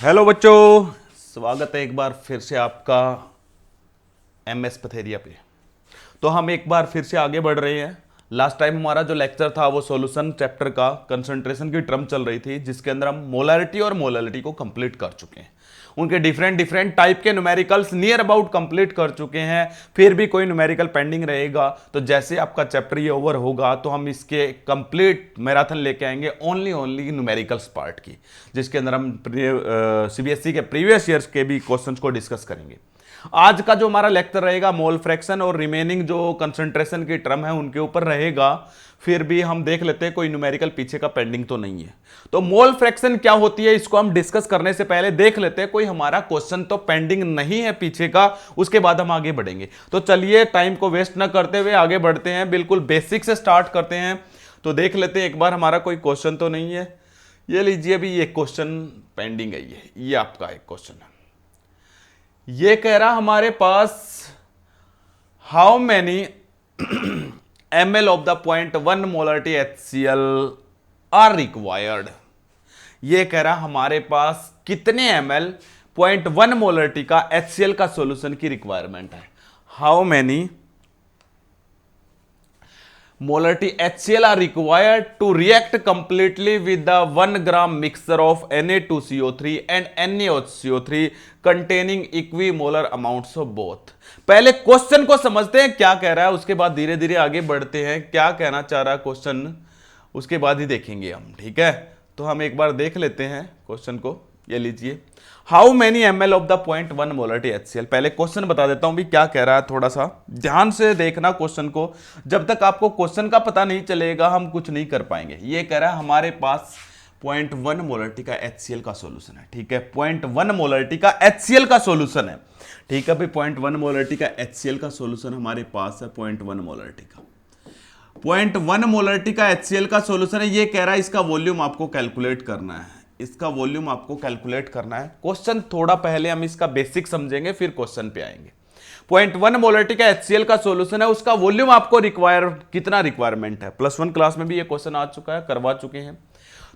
Hello बच्चों, स्वागत है एक बार फिर से आपका एमएस पथेरिया पे। तो हम एक बार फिर से आगे बढ़ रहे हैं। लास्ट टाइम हमारा जो लेक्चर था वो सॉल्यूशन चैप्टर का कंसंट्रेशन की टर्म चल रही थी, जिसके अंदर हम मोलैरिटी और मोलैलिटी को कंप्लीट कर चुके हैं। उनके डिफरेंट डिफरेंट टाइप के न्यूमेरिकल्स नियर अबाउट कंप्लीट कर चुके हैं। फिर भी कोई न्यूमेरिकल पेंडिंग रहेगा तो जैसे आपका चैप्टर ये ओवर होगा तो हम इसके कंप्लीट मैराथन लेके आएंगे ओनली न्यूमेरिकल्स पार्ट की, जिसके अंदर हम सीबीएसई के प्रीवियस ईयर्स के भी क्वेश्चंस को डिस्कस करेंगे। आज का जो हमारा लेक्चर रहेगा मोल फ्रैक्शन और रिमेनिंग जो कंसंट्रेशन की टर्म है उनके ऊपर रहेगा। फिर भी हम देख लेते हैं कोई न्यूमेरिकल पीछे का पेंडिंग तो नहीं है। तो मोल फ्रैक्शन क्या होती है इसको हम डिस्कस करने से पहले देख लेते हैं कोई हमारा क्वेश्चन तो पेंडिंग नहीं है पीछे का, उसके बाद हम आगे बढ़ेंगे। तो चलिए टाइम को वेस्ट ना करते हुए आगे बढ़ते हैं, बिल्कुल बेसिक से स्टार्ट करते हैं। तो देख लेते हैं एक बार हमारा कोई क्वेश्चन तो नहीं है। ये लीजिए, अभी ये क्वेश्चन पेंडिंग है, ये आपका एक क्वेश्चन है। ये कह रहा हमारे पास how many ml of the 0.1 molarity HCl are required. ये कह रहा हमारे पास कितने ml 0.1 मोलरिटी का HCl का सॉल्यूशन की रिक्वायरमेंट है। How many molarity HCl are required to react completely with the 1 gram mixture of Na2CO3 and NaOH containing equimolar amounts of both। पहले क्वेश्चन को समझते हैं क्या कह रहा है, उसके बाद धीरे धीरे आगे बढ़ते हैं। क्या कहना चाह रहा है क्वेश्चन उसके बाद ही देखेंगे हम, ठीक है। तो हम एक बार देख लेते हैं क्वेश्चन को। ये लीजिए, how many ml of the 0.1 molarity HCl। पहले क्वेश्चन बता देता हूं भी क्या कह रहा है, थोड़ा सा ध्यान से देखना क्वेश्चन को। जब तक आपको क्वेश्चन का पता नहीं चलेगा हम कुछ नहीं कर पाएंगे। ये कह रहा है हमारे पास 0.1 मोलरिटी का HCl का सॉल्यूशन है, ठीक है। 0.1 मोलरिटी का HCl का सॉल्यूशन है, ठीक है भाई। 0.1 मोलरिटी का HCl का सॉल्यूशन हमारे पास है। 0.1 मोलरिटी का 0.1 मोलरिटी का HCl का सॉल्यूशन है। ये कह रहा है इसका वॉल्यूम आपको कैलकुलेट करना है, इसका वॉल्यूम आपको कैलकुलेट करना है। क्वेश्चन थोड़ा पहले हम इसका बेसिक समझेंगे फिर क्वेश्चन पे आएंगे। 0.1 मोलरिटी का HCl का सॉल्यूशन है, उसका वॉल्यूम आपको कितना रिक्वायरमेंट है। +1 क्लास में भी ये क्वेश्चन आ चुका है, करवा चुके हैं।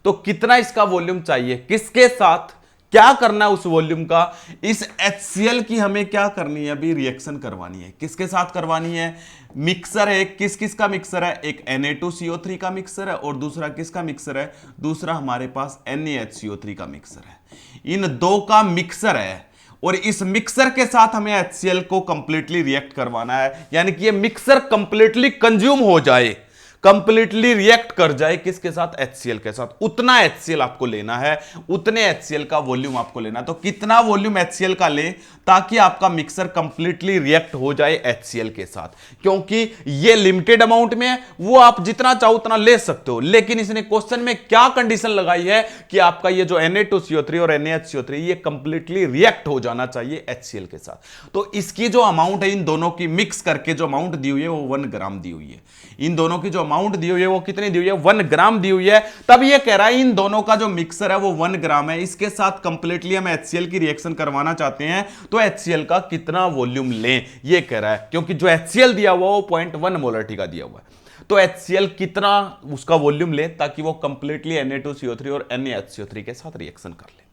तो कितना इसका वॉल्यूम चाहिए, किसके साथ क्या करना है उस वॉल्यूम का। इस HCl की हमें क्या करनी है, अभी रिएक्शन करवानी है। किसके साथ करवानी है, मिक्सर है। किस किस का मिक्सर है, एक Na2CO3 का मिक्सर है और दूसरा किसका मिक्सर है, दूसरा हमारे पास NaHCO3 का मिक्सर है। इन दो का मिक्सर है और इस मिक्सर के साथ हमें HCl को कंप्लीटली रिएक्ट करवाना है, यानी कि ये मिक्सर कंप्लीटली कंज्यूम हो जाए, कंप्लीटली रिएक्ट कर जाए किसके साथ, HCl के साथ। उतना HCl आपको लेना है, उतने HCl का वॉल्यूम आपको लेना है। तो कितना वॉल्यूम HCl का ले ताकि आपका मिक्सर कंप्लीटली रिएक्ट हो जाए HCl के साथ, क्योंकि ये लिमिटेड अमाउंट में है, वो आप जितना चाहो उतना ले सकते हो। लेकिन इसने क्वेश्चन में क्या कंडीशन लगाई है कि आपका ये जो Na2CO3 और NaHCO3 ये कंप्लीटली रिएक्ट हो जाना चाहिए HCl के साथ। तो इसकी जो अमाउंट है इन दोनों की मिक्स करके जो अमाउंट दी हुई है वो 1 ग्राम दी हुई है। इन दोनों की जो अमाउंट दी हुई है वो कितनी दी हुई है, 1 ग्राम दी हुई है। तब ये कह रहा है इन दोनों का जो मिक्सर है वो 1 ग्राम है, इसके साथ कंप्लीटली हम HCl की रिएक्शन करवाना चाहते हैं। तो HCl का कितना वॉल्यूम लें ये कह रहा है, क्योंकि जो HCl दिया हुआ वो 0.1 मोलरिटी का दिया हुआ है। तो HCl कितना उसका वॉल्यूम ले ताकि वो कंप्लीटली Na2CO3 और NaHCO3 के साथ रिएक्शन कर ले।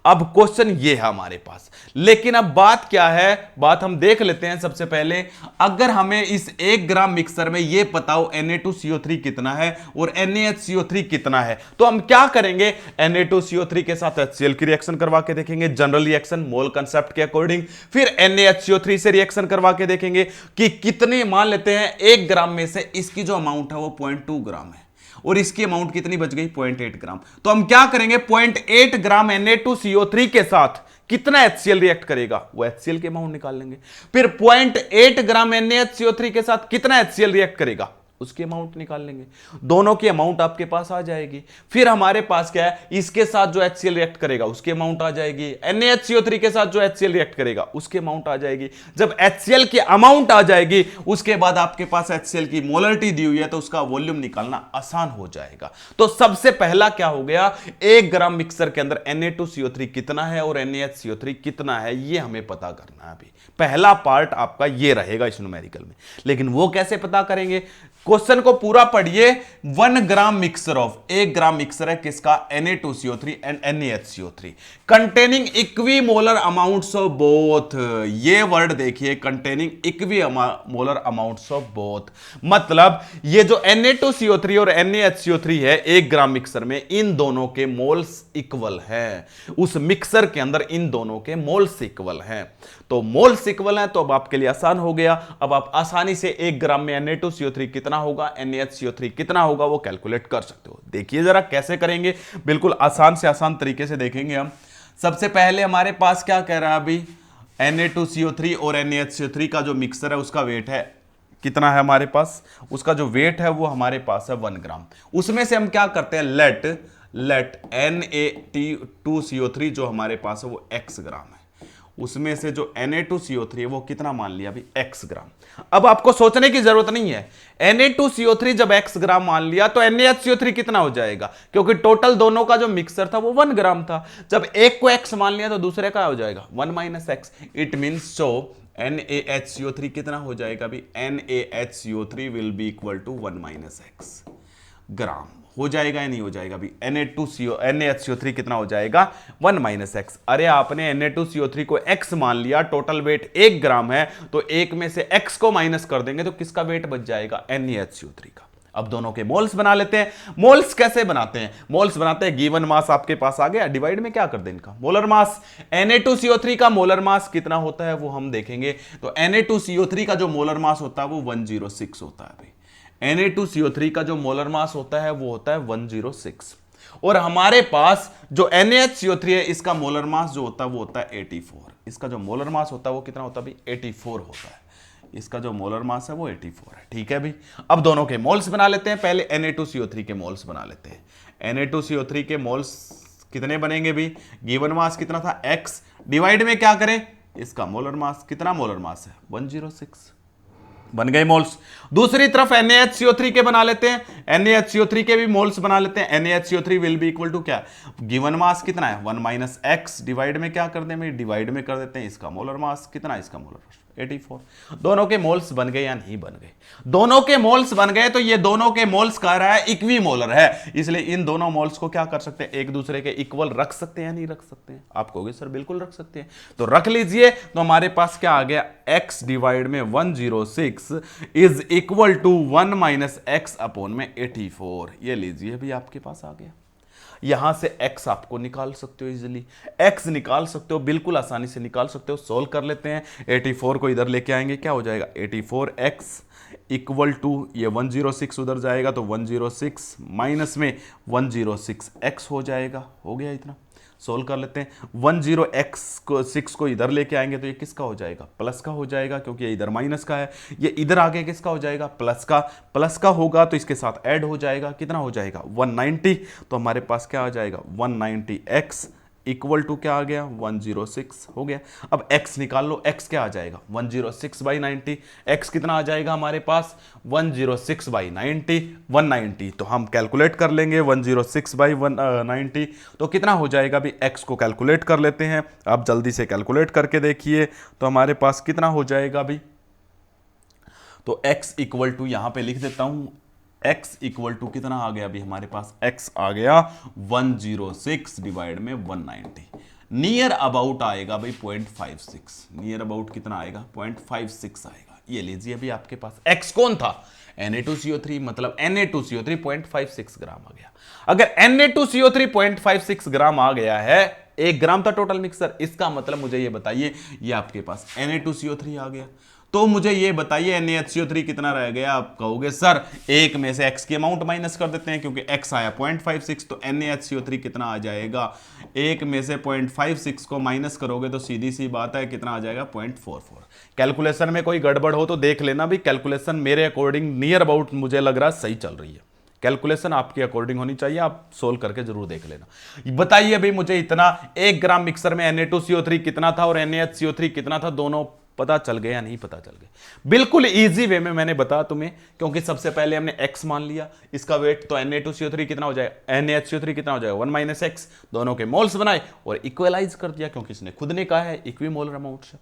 अब क्वेश्चन ये है हमारे पास, लेकिन अब बात क्या है, बात हम देख लेते हैं। सबसे पहले अगर हमें इस 1 ग्राम मिक्सर में ये पता हो Na2CO3 कितना है और NaHCO3 कितना है, तो हम क्या करेंगे, Na2CO3 के साथ HCl की रिएक्शन करवा के देखेंगे, जनरल रिएक्शन मोल कंसेप्ट के अकॉर्डिंग। फिर NaHCO3 से रिएक्शन करवा के देखेंगे कि कितने, मान लेते हैं 1 ग्राम में से इसकी जो अमाउंट है वो 0.2 ग्राम है और इसकी अमाउंट कितनी बच गई, 0.8 ग्राम। तो हम क्या करेंगे, 0.8 ग्राम Na2CO3 के साथ कितना HCl रिएक्ट करेगा वो HCl के अमाउंट निकाल लेंगे। फिर 0.8 ग्राम NaHCO3 के साथ कितना HCl रिएक्ट करेगा उसकी अमाउंट निकाल लेंगे। दोनों की अमाउंट आपके पास आ जाएगी। फिर हमारे पास क्या है, इसके साथ जो HCl रिएक्ट करेगा उसकी अमाउंट आ जाएगी, NaHCO3 के साथ जो HCl रिएक्ट करेगा उसकी अमाउंट आ जाएगी। जब HCl की अमाउंट आ जाएगी उसके बाद आपके पास HCl की मोलरिटी दी हुई है तो उसका वॉल्यूम निकालना आसान हो जाएगा। तो सबसे पहला क्या हो गया, 1 ग्राम मिक्सर के अंदर Na2CO3 कितना है और NaHCO3 कितना है ये हमें पता करना है। अभी पहला पार्ट आपका ये रहेगा इस न्यूमेरिकल में। लेकिन वो कैसे पता करेंगे, क्वेश्चन को पूरा पढ़िए। 1 ग्राम मिक्सर ऑफ, 1 ग्राम मिक्सर है किसका, Na2CO3 and NaHCO3 containing equi molar amounts of both. ये वर्ड देखिए, containing equi molar amounts of both, मतलब ये जो Na2CO3 और NaHCO3 है 1 ग्राम मिक्सर में, इन दोनों के मोल्स इक्वल है। उस मिक्सर के अंदर इन दोनों के मोल्स इक्वल हैं। तो मोल्स इक्वल हैं तो अब आपके लिए आसान हो गया। अब आप आसानी से 1 ग्राम में Na2CO3 कितना होगा, NaHCO3 कितना होगा, वो कैलकुलेट कर सकते हो। देखिए जरा कैसे करेंगे, बिल्कुल आसान से आसान तरीके से देखेंगे हम। सबसे पहले हमारे पास क्या कह रहा है अभी, Na2CO3 और NaHCO3 का जो मिक्सर है उसका वेट है कितना है हमारे पास, उसका जो वेट है वो हमारे पास है 1 ग्राम। उसमें से हम क्या करते हैं, लेट Na2CO3 जो हमारे पास है वो x ग्राम है, उसमें से जो Na2CO3 है वो कितना मान लिया अभी, x ग्राम। अब आपको सोचने की जरूरत नहीं है, Na2CO3 जब x ग्राम मान लिया तो NaHCO3 कितना हो जाएगा, क्योंकि टोटल दोनों का जो मिक्सर था वो 1 ग्राम था। जब एक को x मान लिया तो दूसरे का हो जाएगा 1 minus x। It means so NaHCO3 कितना हो जाएगा अभी, NaHCO3 will be equal to 1 minus x gram. हो जाएगा या नहीं हो जाएगा अभी, NaHCO3 कितना हो जाएगा, 1 माइनस x। अरे आपने Na2CO3 को x मान लिया, टोटल वेट 1 ग्राम है, तो 1 में से x को माइनस कर देंगे तो किसका वेट बच जाएगा, NaHCO3 का। अब दोनों के मोल्स बना लेते हैं। मोल्स कैसे बनाते हैं, मोल्स बनाते हैं, गिवन मास आपके पास आ गया, डिवाइड में क्या कर दें इनका मोलर मास। Na2CO3 का मोलर मास कितना होता है वो हम देखेंगे। तो Na2CO3 का जो मोलर मास होता है वो 106 होता है अभी। Na2CO3 का जो मोलर मास होता है वो होता है 106, और हमारे पास जो NaHCO3 है इसका मोलर मास जो होता है वो होता है 84। इसका जो मोलर मास होता है वो कितना होता है भाई, 84 होता है। इसका जो मोलर मास है वो 84 है, ठीक है भाई। अब दोनों के मोल्स बना लेते हैं। पहले Na2CO3 के मोल्स बना लेते हैं। Na2CO3 के मोल्स कितने बनेंगे भी, गिवन मास कितना था x, डिवाइड में क्या करें, इसका मोलर मास, कितना मोलर मास है 106, बन गए मोल्स। दूसरी तरफ NaHCO3 के बना लेते हैं। NaHCO3 के भी मोल्स बना लेते हैं। NaHCO3 will be equal to क्या, गिवन मास कितना है 1 माइनस x, डिवाइड में क्या कर दें, डिवाइड में कर देते हैं इसका मोलर मास, कितना इसका मोलर मास 84। दोनों के मोल्स बन गए या नहीं बन गए, दोनों के मोल्स बन गए। तो ये दोनों के मोल्स कह रहा है इक्वी मोलर है, इसलिए इन दोनों मोल्स को क्या कर सकते हैं, एक दूसरे के इक्वल रख सकते हैं या नहीं रख सकते हैं। आप कहोगे सर बिल्कुल रख सकते हैं, तो रख लीजिए। तो हमारे पास क्या आ गया, x डिवाइड में 106 is equal to 1 minus x upon में 84। ये लीजिए अभी आपके पास आ गया। यहां से x आपको निकाल सकते हो, इजीली x निकाल सकते हो, बिल्कुल आसानी से निकाल सकते हो। सोल्व कर लेते हैं। 84 को इधर लेके आएंगे, क्या हो जाएगा 84x इक्वल टू, ये 106 उधर जाएगा तो 106 माइनस में 106x हो जाएगा। हो गया इतना, सोल्व कर लेते हैं। 10x6 को इधर लेके आएंगे तो ये किसका हो जाएगा, प्लस का हो जाएगा, क्योंकि ये इधर माइनस का है। ये इधर आगे किसका हो जाएगा, प्लस का। प्लस का होगा तो इसके साथ ऐड हो जाएगा, कितना हो जाएगा 190। तो हमारे पास क्या आ जाएगा 190x इक्वल टू क्या आ गया 106 हो गया। अब x निकाल लो, x क्या आ जाएगा 106 बाई 90। x कितना आ जाएगा हमारे पास 106 बाई 90, 190। तो हम कैलकुलेट कर लेंगे 106 बाई 190 तो कितना हो जाएगा अभी, x को कैलकुलेट कर लेते हैं। आप जल्दी से कैलकुलेट करके देखिए तो हमारे पास कितना हो जाएगा अभी। तो x इक्वल टू यहां पे लिख देता हूं, x इक्वल टू कितना आ गया अभी हमारे पास, x आ गया 106 डिवाइड में 190, नियर अबाउट आएगा भाई 0.56। नियर अबाउट कितना आएगा 0.56 आएगा। ये लीजिए अभी आपके पास x कौन था, Na2CO3, मतलब Na2CO3 0.56 ग्राम आ गया। अगर Na2CO3 0.56 ग्राम आ गया है, 1 ग्राम था टोटल मिक्सर, इसका मतलब मुझे ये बताइए ये आपके पास Na2CO3 आ गया। तो मुझे ये बताइए NaHCO3 कितना रह गया। आप कहोगे सर 1 में से x की अमाउंट माइनस कर देते हैं, क्योंकि x आया 0.56, तो NaHCO3 कितना आ जाएगा, 1 में से 0.56 को माइनस करोगे तो सीधी सी बात है कितना आ जाएगा 0.44। कैलकुलेशन में कोई गड़बड़ हो तो देख लेना भी, कैलकुलेशन मेरे अकॉर्डिंग नियर अबाउट मुझे लग रहा है सही चल रही है। कैलकुलेशन आपके अकॉर्डिंग होनी चाहिए, आप सोल्व करके जरूर देख लेना। बताइए भाई मुझे इतना, 1 ग्राम मिक्सर में Na2CO3 कितना था और NaHCO3 कितना था, दोनों पता चल गए या नहीं पता चल गए। बिल्कुल इजी वे में मैंने बताया तुम्हें, क्योंकि सबसे पहले हमने x मान लिया, इसका वेट, तो Na2CO3 कितना हो जाएगा, NaHCO3 कितना हो जाएगा 1 माइनस x, दोनों के मोल्स बनाए और इक्वलाइज कर दिया, क्योंकि इसने खुद ने कहा है इक्वी मोलर अमाउंट से।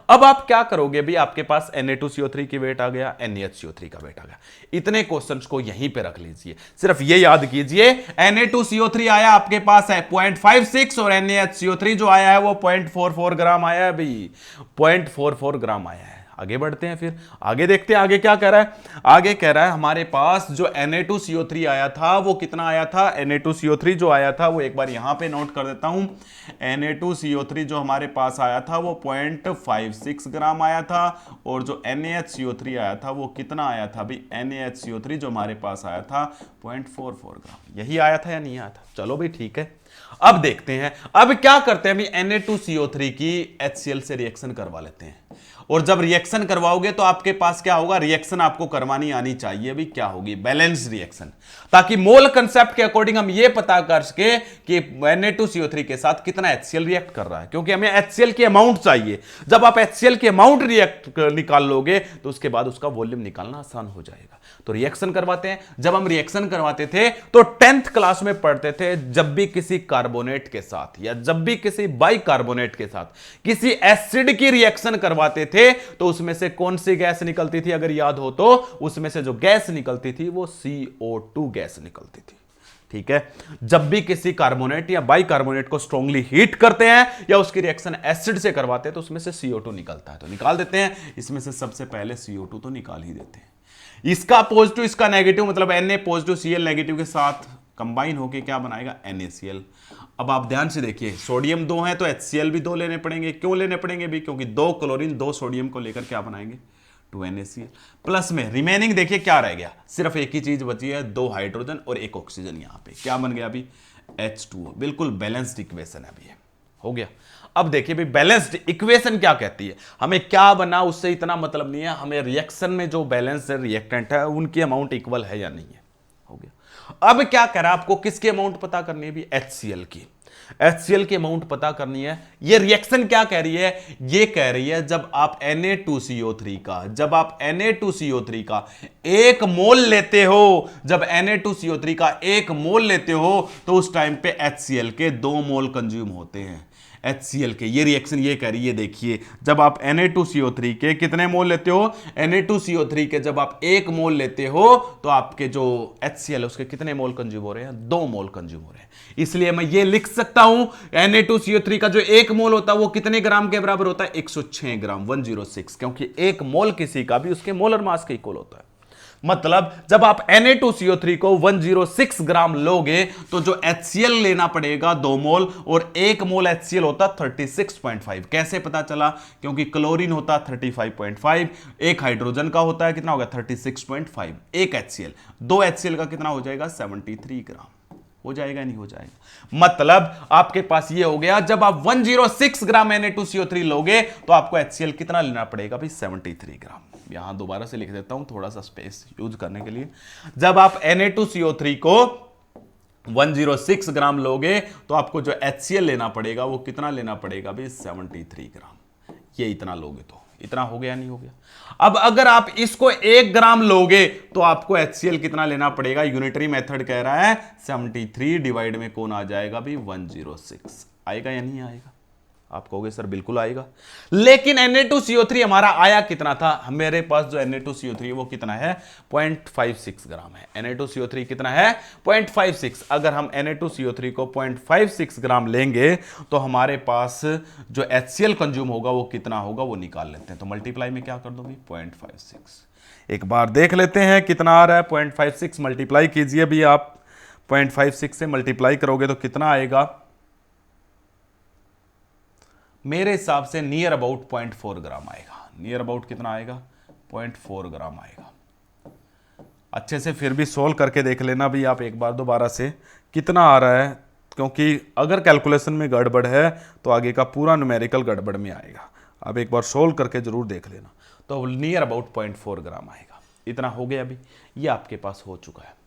अब आप क्या करोगे भी, आपके पास Na2CO3 की वेट आ गया, NaHCO3 का वेट आ गया। इतने क्वेश्चंस को यहीं पे रख लीजिए, सिर्फ ये याद कीजिए Na2CO3 आया आपके पास है 0.56 और NaHCO3 जो आया है वो 0.44 ग्राम आया है भाई, 0.44 ग्राम आया है। आगे बढ़ते हैं, फिर आगे देखते हैं आगे क्या कह रहा है। आगे कह रहा है हमारे पास जो Na2CO3 आया था वो कितना आया था, Na2CO3 जो आया था वो एक बार यहां पे नोट कर देता हूं। Na2CO3 जो हमारे पास आया था वो 0.56 ग्राम आया था, और जो NaHCO3 आया था वो कितना आया था भाई, NaHCO3 जो हमारे पास आया था 0.44 ग्राम। यही आया था या नहीं आया था, चलो भाई ठीक है। अब देखते हैं, अब क्या करते हैं भाई, Na2CO3 की HCl से रिएक्शन करवा लेते हैं। और जब रिएक्शन करवाओगे तो आपके पास क्या होगा, रिएक्शन आपको करवानी आनी चाहिए भी, क्या होगी, बैलेंस रिएक्शन, ताकि मोल कंसेप्ट के अकॉर्डिंग हम ये पता कर सके कि Na2CO3 के साथ कितना HCl रिएक्ट कर रहा है, क्योंकि हमें HCl की अमाउंट चाहिए। जब आप HCl की अमाउंट रिएक्ट निकाल लोगे तो उसके बाद उसका वॉल्यूम निकालना आसान हो जाएगा। तो रिएक्शन करवाते हैं। जब हम रिएक्शन करवाते थे तो 10th क्लास में पढ़ते थे, जब भी किसी कार्बोनेट के साथ या जब भी किसी बाइकार्बोनेट के साथ किसी एसिड की रिएक्शन करवाते थे तो उसमें से कौन सी गैस निकलती थी, अगर याद हो तो उसमें से जो गैस निकलती थी वो CO2 गैस निकलती थी। ठीक है, जब भी किसी कार्बोनेट या बाइकार्बोनेट को स्ट्रांगली हीट करते हैं या उसकी रिएक्शन एसिड से करवाते हैं तो उसमें से CO2 निकलता है, तो निकाल देते हैं। इसमें से सबसे पहले CO2 तो निकाल ही देते हैं। इसका पॉजिटिव इसका नेगेटिव, मतलब Na पॉजिटिव Cl नेगेटिव के साथ कंबाइन होके क्या बनाएगा, NaCl। अब आप ध्यान से देखिए, सोडियम 2 है तो HCl भी 2 लेने पड़ेंगे। क्यों लेने पड़ेंगे भी, क्योंकि 2 क्लोरीन 2 सोडियम को लेकर क्या बनाएंगे, 2NaCl। प्लस में रिमेनिंग देखिए क्या रह गया, सिर्फ एक ही चीज बची है, 2 हाइड्रोजन और 1 ऑक्सीजन। यहां पे क्या बन गया अभी, H2O। बिल्कुल बैलेंस्ड इक्वेशन है अभी, हो गया। अब देखिए भाई बैलेंस्ड इक्वेशन क्या कहती है, हमें क्या बना उससे इतना मतलब नहीं है, हमें रिएक्शन में जो बैलेंस रिएक्टेंट है उनकी अमाउंट इक्वल है या नहीं है, हो गया। अब क्या कह रहा है, आपको किसकी अमाउंट पता करनी है भी, HCl की। HCl की अमाउंट पता करनी है। ये रिएक्शन क्या कह रही है, ये कह रही है जब आप Na2CO3 का, जब आप Na2CO3 का 1 मोल लेते हो, जब Na2CO3 का 1 मोल लेते हो तो उस टाइम पे HCl के 2 मोल कंज्यूम होते हैं। HCl के ये रिएक्शन ये कह रही है, देखिए जब आप Na2CO3 के कितने मोल लेते हो, Na2CO3 के जब आप 1 मोल लेते हो तो आपके जो HCl है उसके कितने मोल कंज्यूम हो रहे हैं, 2 मोल कंज्यूम हो रहे हैं। इसलिए मैं ये लिख सकता हूं Na2CO3 का जो 1 मोल होता है वो कितने ग्राम के बराबर होता है, 106 ग्राम, 106, क्योंकि 1 मोल किसी का भी उसके मोलर मास के इक्वल होता है। मतलब जब आप Na2CO3 को 106 ग्राम लोगे तो जो HCl लेना पड़ेगा 2 मोल, और 1 मोल HCl होता 36.5। कैसे पता चला, क्योंकि क्लोरीन होता 35.5, एक हाइड्रोजन का होता है कितना होगा 36.5, एक HCl, 2 HCl का कितना हो जाएगा 73 ग्राम। हो जाएगा नहीं हो जाएगा, मतलब आपके पास ये हो गया, जब आप 106 ग्राम Na2CO3 लोगे तो आपको HCl कितना लेना पड़ेगा भाई, 73 ग्राम। यहां दोबारा से लिख देता हूं थोड़ा सा स्पेस यूज करने के लिए। जब आप Na2CO3 को 106 ग्राम लोगे तो आपको जो HCl लेना पड़ेगा वो कितना लेना पड़ेगा भाई, 73 ग्राम। ये इतना लोगे तो इतना हो गया नहीं हो गया। अब अगर आप इसको 1 ग्राम लोगे तो आपको HCl कितना लेना पड़ेगा, यूनिटरी मेथड कह रहा है 73 डिवाइड में कौन आ जाएगा भाई, 106। आएगा या नहीं आएगा, आप कहोगे सर बिल्कुल आएगा। लेकिन Na2CO3 हमारा आया कितना था, मेरे पास जो Na2CO3 वो कितना है, 0.56 ग्राम है। Na2CO3 कितना है, 0.56। अगर हम Na2CO3 को 0.56 ग्राम लेंगे तो हमारे पास जो HCl कंज्यूम होगा वो कितना होगा, वो निकाल लेते हैं। तो मल्टीप्लाई में क्या कर दोगे, 0.56। एक बार देख लेते हैं कितना आ रहा है, 0.56 मल्टीप्लाई कीजिए भी आप, 0.56 से मल्टीप्लाई करोगे तो कितना आएगा, मेरे हिसाब से नियर अबाउट 0.4 ग्राम आएगा। नियर अबाउट कितना आएगा, 0.4 ग्राम आएगा। अच्छे से फिर भी सोल्व करके देख लेना भी आप एक बार दोबारा से कितना आ रहा है, क्योंकि अगर कैलकुलेशन में गड़बड़ है तो आगे का पूरा न्यूमेरिकल गड़बड़ में आएगा। आप एक बार सोल्व करके जरूर देख लेना। तो नियर अबाउट 0.4 ग्राम आएगा। इतना हो गया अभी, ये आपके पास हो चुका है।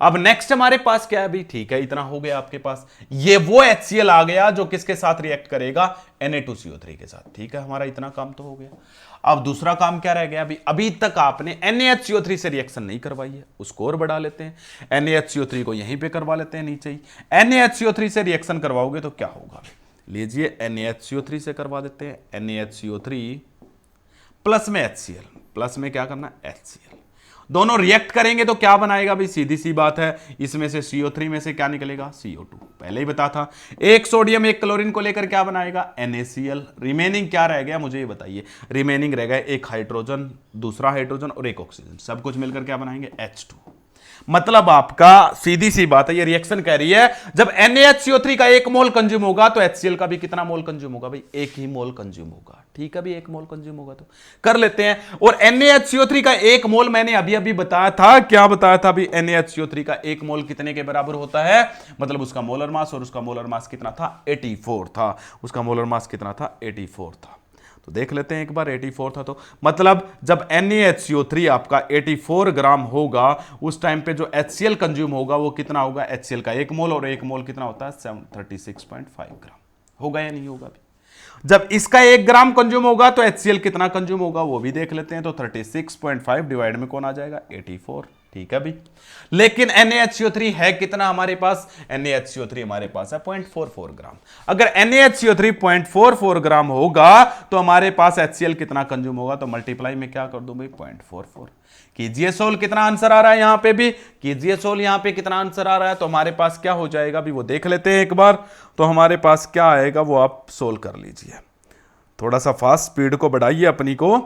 अब नेक्स्ट हमारे पास क्या है अभी, ठीक है इतना हो गया आपके पास। ये वो HCl आ गया जो किसके साथ रिएक्ट करेगा, Na2CO3 के साथ। ठीक है, हमारा इतना काम तो हो गया। अब दूसरा काम क्या रह गया अभी तक आपने NaHCO3 से रिएक्शन नहीं करवाई है, उसको और बढ़ा लेते हैं। NaHCO3 को यहीं पे करवा लेते हैं नीचे ही। NaHCO3 से रिएक्शन करवाओगे तो क्या होगा, लीजिए NaHCO3 से करवा देते हैं। NaHCO3 प्लस में HCl, प्लस में क्या करना HCl, दोनों रिएक्ट करेंगे तो क्या बनाएगा भाई, सीधी सी बात है, इसमें से CO3 में से क्या निकलेगा CO2, पहले ही बता था। एक सोडियम एक क्लोरीन को लेकर क्या बनाएगा NaCl, रिमेनिंग क्या रह गया मुझे ये बताइए, रिमेनिंग रह गया एक हाइड्रोजन, दूसरा हाइड्रोजन और एक ऑक्सीजन, सब कुछ मिलकर क्या बनाएंगे H2। मतलब आपका सीधी सी बात है, ये रिएक्शन कह रही है जब NaHCO3 का एक मोल कंज्यूम होगा तो HCl का भी कितना मोल कंज्यूम होगा भाई, एक ही मोल कंज्यूम होगा। ठीक है भी, एक मोल कंज्यूम होगा तो कर लेते हैं। और NaHCO3 का एक मोल मैंने अभी अभी बताया था, क्या बताया था अभी, NaHCO3 का एक मोल कितने के बराबर होता है, मतलब उसका मोलर मास, और उसका मोलर मास कितना था 84 था, उसका मोलर मास कितना था 84 था। तो देख लेते हैं एक बार, 84 था, तो मतलब जब NaHCO3 आपका 84 ग्राम होगा उस टाइम पे जो HCl कंज्यूम होगा वो कितना होगा, HCl का एक मोल, और एक मोल कितना होता है 36.5 ग्राम, होगा या नहीं होगा अभी। जब इसका 1 ग्राम कंज्यूम होगा तो HCl कितना कंज्यूम होगा वो भी देख लेते हैं, तो 36.5 डिवाइड में कौन आ जाएगा 84। ठीक है भी, लेकिन NaHCO3 है कितना हमारे पास, NaHCO3 हमारे पास है 0.44 ग्राम। अगर NaHCO3 0.44 ग्राम होगा तो हमारे पास HCl कितना कंज्यूम होगा, तो मल्टीप्लाई में क्या कर दूं भाई 0.44। कीजिए सोल, कितना आंसर आ रहा है यहां पे भी, कीजिए सोल यहां पे कितना आंसर आ रहा है, तो हमारे पास क्या हो जाएगा भी वो देख लेते हैं एक बार। तो हमारे पास क्या आएगा वो आप सोल्व कर लीजिए, थोड़ा सा फास्ट स्पीड को बढ़ाइए अपनी को,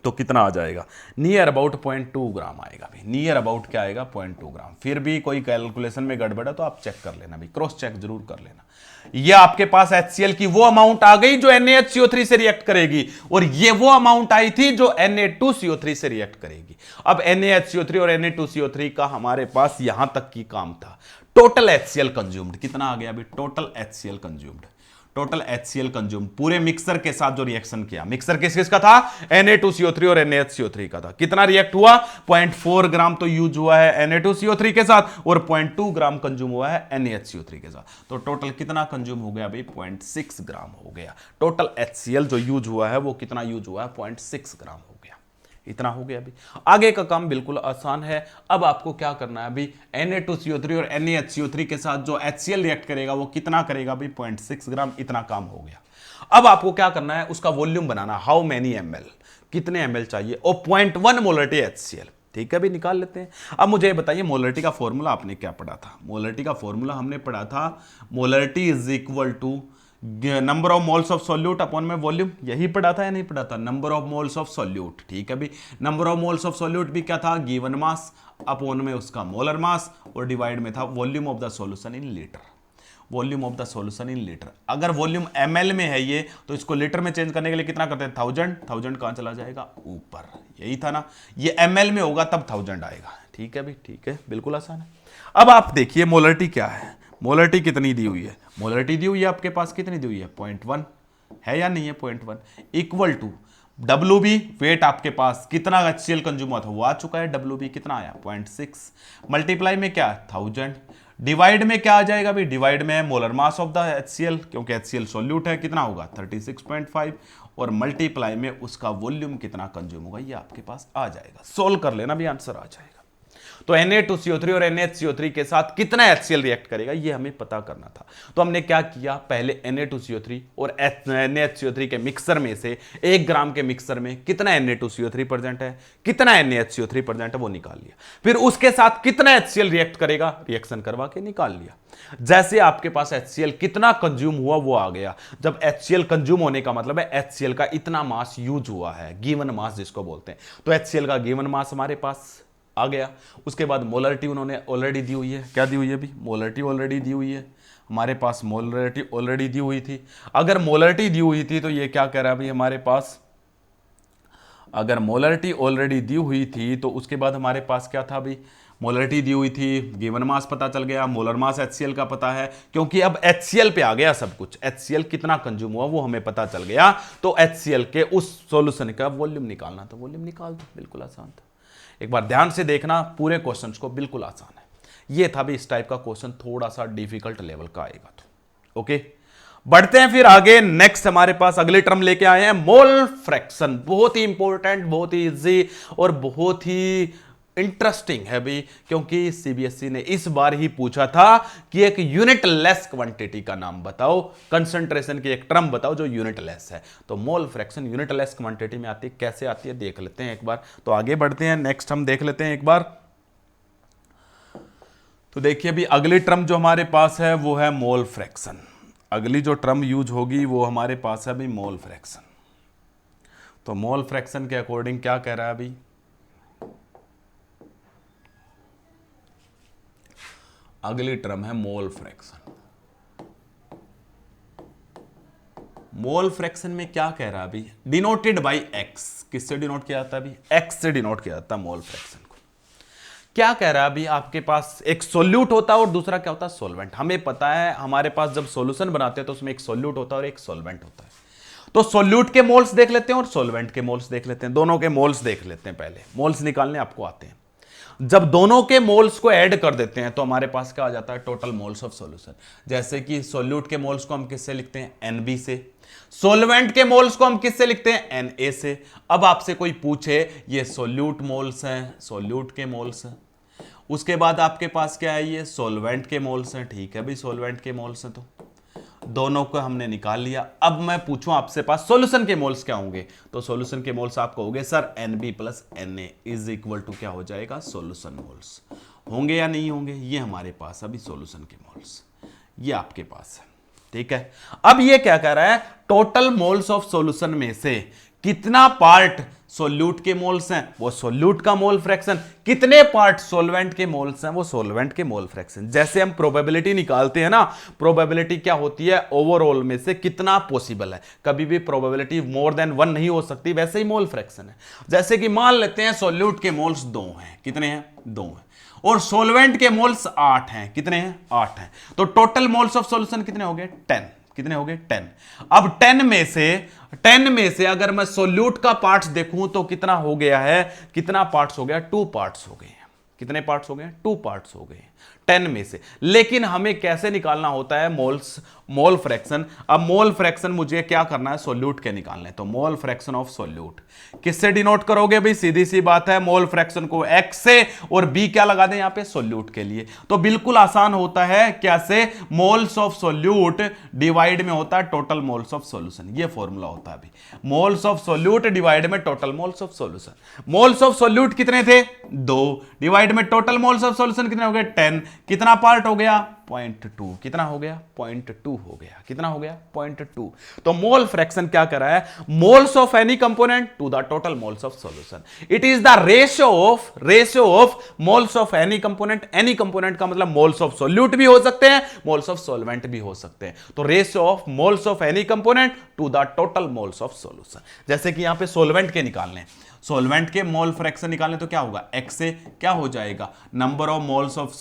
तो कितना आ जाएगा, नियर अबाउट 0.2 ग्राम आएगा भी, नियर अबाउट क्या आएगा 0.2 ग्राम। फिर भी कोई कैलकुलेशन में गड़बड़ है तो आप चेक कर लेना भी, क्रॉस चेक जरूर कर लेना। ये आपके पास HCl की वो अमाउंट आ गई जो NaHCO3 से रिएक्ट करेगी, और ये वो अमाउंट आई थी जो Na2CO3 से रिएक्ट करेगी। अब NaHCO3 और Na2CO3 का हमारे पास यहां तक की काम था। टोटल HCl कंज्यूम्ड कितना आ गया अभी, total HCl consumed, total HCl consume पूरे मिक्सर के साथ जो रिएक्शन किया, मिक्सर किस किस का था, Na2CO3 और NaHCO3 का था, कितना रिएक्ट हुआ 0.4 ग्राम तो यूज हुआ है Na2CO3 के साथ, और 0.2 ग्राम कंज्यूम हुआ है NaHCO3 के साथ, तो टोटल कितना कंज्यूम हो गया भाई 0.6 ग्राम हो गया। टोटल HCl जो यूज हुआ है वो कितना यूज हुआ है 0.6 ग्राम हो गया, इतना हो गया अभी। आगे का काम बिल्कुल आसान है। अब आपको क्या करना है अभी, Na2CO3 और NaHCO3 के साथ जो HCl रिएक्ट करेगा वो कितना करेगा अभी 0.6 ग्राम, इतना काम हो गया। अब आपको क्या करना है, उसका volume banana, how many ml, कितने ml चाहिए, और 0.1 मोलरिटी HCl। ठीक है भी, निकाल लेते हैं। अब मुझे बताइए मोलरिटी का फॉर्मूला आपने क्या पढ़ा था, मोलरिटी का फॉर्मूला हमने पढ़ा था, molarity is equal to number of moles of solute upon में वॉल्यूम, यही पढ़ा था या नहीं पढ़ा था, number of moles of solute. ठीक है भी, number of moles of solute भी क्या था, गिवन मास अपॉन में उसका मोलर मास, और डिवाइड में था volume of the solution in litre, volume of the solution in litre. अगर वॉल्यूम ml में है ये तो इसको लीटर में चेंज करने के लिए कितना करते हैं 1000, 1000 कहां चला जाएगा ऊपर, यही था ना, ये ml में होगा तब 1000 आएगा। ठीक है भी, ठीक है, बिल्कुल आसान है। अब आप देखिए मोलरिटी क्या है, मोलरिटी कितनी दी हुई है, मोलरिटी दी हुई है आपके पास, कितनी दी हुई है 0.1 है या नहीं है 0.1, इक्वल टू WB वेट आपके पास कितना HCl कंज्यूम हुआ था वो आ चुका है, WB कितना आया 0.6, मल्टीप्लाई में क्या 1000, डिवाइड में क्या आ जाएगा भाई, डिवाइड में molar mass of the HCl, क्योंकि HCl सॉल्यूट है, कितना होगा 36.5, और मल्टीप्लाई में उसका वॉल्यूम कितना कंज्यूम होगा ये आपके पास आ जाएगा, सोल्व कर लेना भी आंसर आ जाएगा। तो Na2CO3 और NaHCO3 के साथ कितना HCl रिएक्ट करेगा ये हमें पता करना था। तो हमने क्या किया, पहले Na2CO3 और NaHCO3 के मिक्सर में से 1 ग्राम के मिक्सर में कितना Na2CO3 प्रेजेंट है, कितना NaHCO3 प्रेजेंट है वो निकाल लिया, फिर उसके साथ कितना HCl रिएक्ट करेगा, रिएक्शन करवा के निकाल लिया। जैसे आपके पास HCl कितना कंज्यूम हुआ वो आ गया, जब HCl कंज्यूम होने का मतलब है HCl का इतना मास यूज हुआ है, गिवन मास जिसको बोलते हैं, तो HCl का गिवन मास हमारे पास आ गया। उसके बाद मोलरिटी उन्होंने ऑलरेडी दी हुई है, क्या दी हुई है अभी, मोलरिटी ऑलरेडी दी हुई है, हमारे पास मोलरिटी ऑलरेडी दी हुई थी। अगर मोलरिटी दी हुई थी तो ये क्या कह रहा है अभी हमारे पास, अगर मोलरिटी ऑलरेडी दी हुई थी तो उसके बाद हमारे पास क्या था अभी, मोलरिटी दी हुई थी, गिवन मास पता चल गया, मोलर मास HCl का पता है, क्योंकि अब HCl पे आ गया सब कुछ, HCl कितना कंज्यूम हुआ वो हमें पता चल गया, तो HCl के उस सॉल्यूशन का वॉल्यूम निकालना था, वॉल्यूम निकाल दो, बिल्कुल आसान था। एक बार ध्यान से देखना पूरे क्वेश्चंस को, बिल्कुल आसान है। ये था भी इस टाइप का क्वेश्चन, थोड़ा सा डिफिकल्ट लेवल का आएगा तो ओके। बढ़ते हैं फिर आगे, नेक्स्ट हमारे पास अगले टर्म लेके आए हैं मोल फ्रैक्शन, बहुत ही इंपॉर्टेंट, बहुत ही इजी और बहुत ही इंटरेस्टिंग है भी, क्योंकि सीबीएसई ने इस बार ही पूछा था कि एक यूनिट लेस क्वांटिटी का नाम बताओ, कंसंट्रेशन की एक टर्म बताओ जो यूनिट लेस है। तो mole fraction unit less quantity में आती है, कैसे आती है देख लेते हैं एक बार। तो आगे बढ़ते हैं, नेक्स्ट हम देख लेते हैं एक बार। तो देखिए अभी अगली टर्म जो हमारे पास है वो है मोल फ्रैक्शन। अगली जो टर्म यूज होगी वो हमारे पास है अभी मोल फ्रैक्शन। तो मोल फ्रैक्शन के अकॉर्डिंग क्या कह रहा है अभी, अगली टर्म है मोल फ्रैक्शन। मोल फ्रैक्शन में क्या कह रहा है अभी, डिनोटेड बाय एक्स। किससे डिनोट किया जाता है अभी, एक्स से डिनोट किया जाता है मोल फ्रैक्शन को। क्या कह रहा है अभी, आपके पास एक सोल्यूट होता है और दूसरा क्या होता है, सोलवेंट। हमें पता है हमारे पास जब सॉल्यूशन बनाते हैं तो उसमें एक सोल्यूट होता है और एक सोलवेंट होता है। तो सोल्यूट के मोल्स देख लेते हैं और सोलवेंट के मोल्स देख लेते हैं, दोनों के मोल्स देख लेते हैं। पहले मोल्स निकालने आपको आते हैं। जब दोनों के मोल्स को ऐड कर देते हैं तो हमारे पास क्या आ जाता है, टोटल मोल्स ऑफ सॉल्यूशन। जैसे कि सोल्यूट के मोल्स को हम किससे लिखते हैं, NB से। सोलवेंट के मोल्स को हम किससे लिखते हैं, Na से। अब आपसे कोई पूछे ये सोल्यूट मोल्स हैं, सोल्यूट के मोल्स हैं, उसके बाद आपके पास क्या है, ये सोलवेंट के मोल्स हैं। ठीक है भाई, सोलवेंट के मोल्स हैं, तो दोनों को हमने निकाल लिया। अब मैं पूछूं आपसे पास सॉल्यूशन के मोल्स क्या होंगे, तो सॉल्यूशन के मोल्स आप कहोगे sir NB plus Na is equal to क्या हो जाएगा, सॉल्यूशन मोल्स। होंगे या नहीं होंगे, ये हमारे पास अभी सॉल्यूशन के मोल्स, ये आपके पास है। ठीक है, अब ये क्या कह रहा है, टोटल मोल्स ऑफ सॉल्यूशन में से कितना पार्ट सोल्यूट के मोल्स हैं, वो सोल्यूट का मोल फ्रैक्शन, कितने पार्ट सोलवेंट के मोल्स हैं, वो सोलवेंट के मोल फ्रैक्शन। जैसे हम प्रोबेबिलिटी निकालते हैं ना, प्रोबेबिलिटी क्या होती है, ओवरऑल में से कितना पॉसिबल है। कभी भी प्रोबेबिलिटी मोर देन 1 नहीं हो सकती, वैसे ही मोल फ्रैक्शन है। जैसे कि मान लेते हैं सोल्यूट के मोल्स 2 हैं, कितने हैं, 2 हैं, और सोलवेंट के मोल्स 8 हैं, कितने हैं, 8 हैं। तो टोटल मोल्स ऑफ सॉल्यूशन कितने हो गए, 10। कितने हो गए, 10। अब 10 में से अगर मैं सोल्यूट का पार्ट्स देखूं तो कितना हो गया है, कितना पार्ट्स हो गया, 2 पार्ट्स हो गए। कितने पार्ट्स हो गए, 2 पार्ट्स हो गए 10 में से। लेकिन हमें कैसे निकालना होता है मोल फ्रैक्शन। अब मोल फ्रैक्शन मुझे क्या करना है, सोल्यूट के निकालने। तो मोल फ्रैक्शन ऑफ सोल्यूट किससे डिनोट करोगे भाई, सीधी सी बात है, मोल फ्रैक्शन को x से और b क्या लगा दें यहां पे, सोल्यूट के लिए। तो बिल्कुल आसान होता है, क्या से, मोल्स ऑफ सोल्यूट डिवाइड में होता है टोटल मोल्स ऑफ सॉल्यूशन। ये फॉर्मूला होता है अभी, मोल्स ऑफ सोल्यूट डिवाइड में total moles of solution. Moles of solute कितने थे, 2, डिवाइड में टोटल मोल्स ऑफ सॉल्यूशन कितने हो गए, 10। कितना पार्ट हो गया, 0.2। कितना हो गया, 0.2 हो गया। कितना हो गया, 0.2। तो मोल फ्रैक्शन क्या कर रहा है, moles of any component to the total moles of solution. It is the ratio of moles of any component. Any component का मतलब मोल्स ऑफ सोल्यूट भी हो सकते हैं, मोल्स ऑफ सॉल्वेंट भी हो सकते हैं। तो ratio of moles of any component to the total moles of solution. जैसे कि यहां पे सोल्वेंट के निकालने, सोल्वेंट के मोल फ्रैक्शन निकालने तो क्या होगा, x से क्या हो जाएगा, number of moles of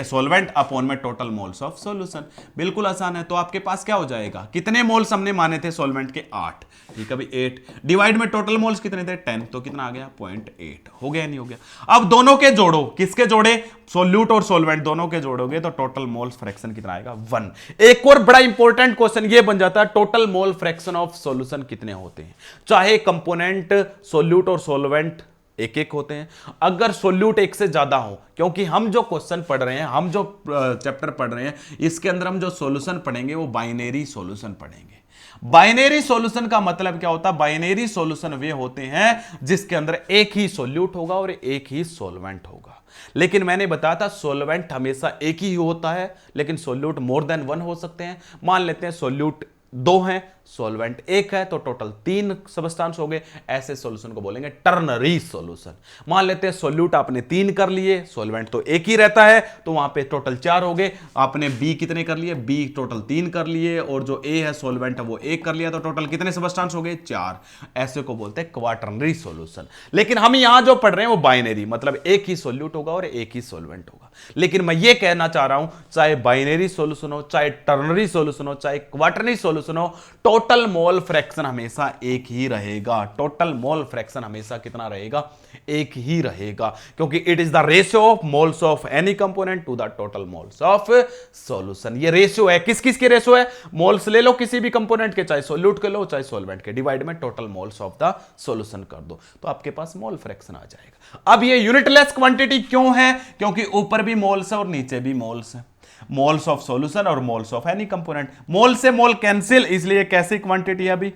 सोल्वेंट upon में टोटल मोल्स ऑफ सॉल्यूशन। बिल्कुल आसान है। तो आपके पास क्या हो जाएगा, कितने मोल्स हमने माने थे सोल्वेंट के, 8। ठीक है भाई, 8 डिवाइड में टोटल मोल्स कितने थे, 10। तो कितना आ गया, 0.8। हो गया नहीं हो गया। अब दोनों के जोड़ो, किसके जोड़े, सोल्यूट और सोल्वेंट दोनों के जोड़ोगे तो टोटल मोल्स फ्रैक्शन कितना आएगा, 1। एक और बड़ा इंपॉर्टेंट क्वेश्चन ये बन जाता है, total mole fraction of solution कितने होते हैं। चाहे कंपोनेंट सोल्यूट और सोल्वेंट एक एक होते हैं, अगर सोल्यूट एक से ज्यादा हो, क्योंकि हम जो क्वेश्चन पढ़ रहे हैं, हम जो चैप्टर पढ़ रहे हैं, इसके अंदर हम जो सॉल्यूशन पढ़ेंगे वो बाइनरी सॉल्यूशन पढ़ेंगे। बाइनरी सॉल्यूशन का मतलब क्या होता है, बाइनरी सॉल्यूशन वे होते हैं जिसके अंदर एक ही सोल्यूट होगा और एक ही सोल्वेंट होगा। लेकिन मैंने बताया था सोल्वेंट हमेशा एक ही होता है, लेकिन सोल्यूट मोर देन 1 हो सकते हैं। मान लेते हैं सोल्यूट 2 हैं, सॉल्वेंट 1 है, तो टोटल 3 सब्सटेंस हो गए। ऐसे सॉल्यूशन को बोलेंगे टर्नरी सॉल्यूशन। मान लेते हैं सोल्यूट आपने 3 कर लिए, सॉल्वेंट तो एक ही रहता है, तो वहां पे टोटल 4 हो गए। आपने बी कितने कर लिए, बी टोटल 3 कर लिए, और जो ए है सॉल्वेंट है वो 1 कर लिया, तो टोटल कितने सब्सटेंस हो गए, 4। ऐसे को बोलते हैं क्वाटरनरी सॉल्यूशन। लेकिन हम यहां जो पढ़ रहे हैं वो बाइनरी, मतलब एक ही सॉल्यूट होगा और एक ही सॉल्वेंट होगा। लेकिन मैं ये कहना चाह रहा हूं, चाहे बाइनरी सॉल्यूशन हो, चाहे टर्नरी सॉल्यूशन हो, चाहे क्वाटरनरी सॉल्यूशन सॉल्यूशन हो, टोटल मोल फ्रैक्शन हमेशा एक ही रहेगा। टोटल मोल फ्रैक्शन हमेशा कितना रहेगा? एक ही रहेगा, क्योंकि it is the ratio of moles of any component to the total moles of solution. ये रेशियो है, किस किस के रेशियो है? मोल्स ले लो किसी भी कंपोनेंट के, चाहे सोल्यूट के लो चाहे सॉल्वेंट के, डिवाइड में total moles of the solution कर दो, तो आपके पास मोल फ्रैक्शन आ जाएगा। अब ये यूनिटलेस क्वांटिटी क्यों है? क्योंकि ऊपर भी मोल्स है और नीचे भी मोल्स है, मोल्स ऑफ सॉल्यूशन और मोल्स ऑफ एनी कंपोनेंट। मोल से मोल कैंसिल, इसलिए कैसी क्वांटिटी है अभी?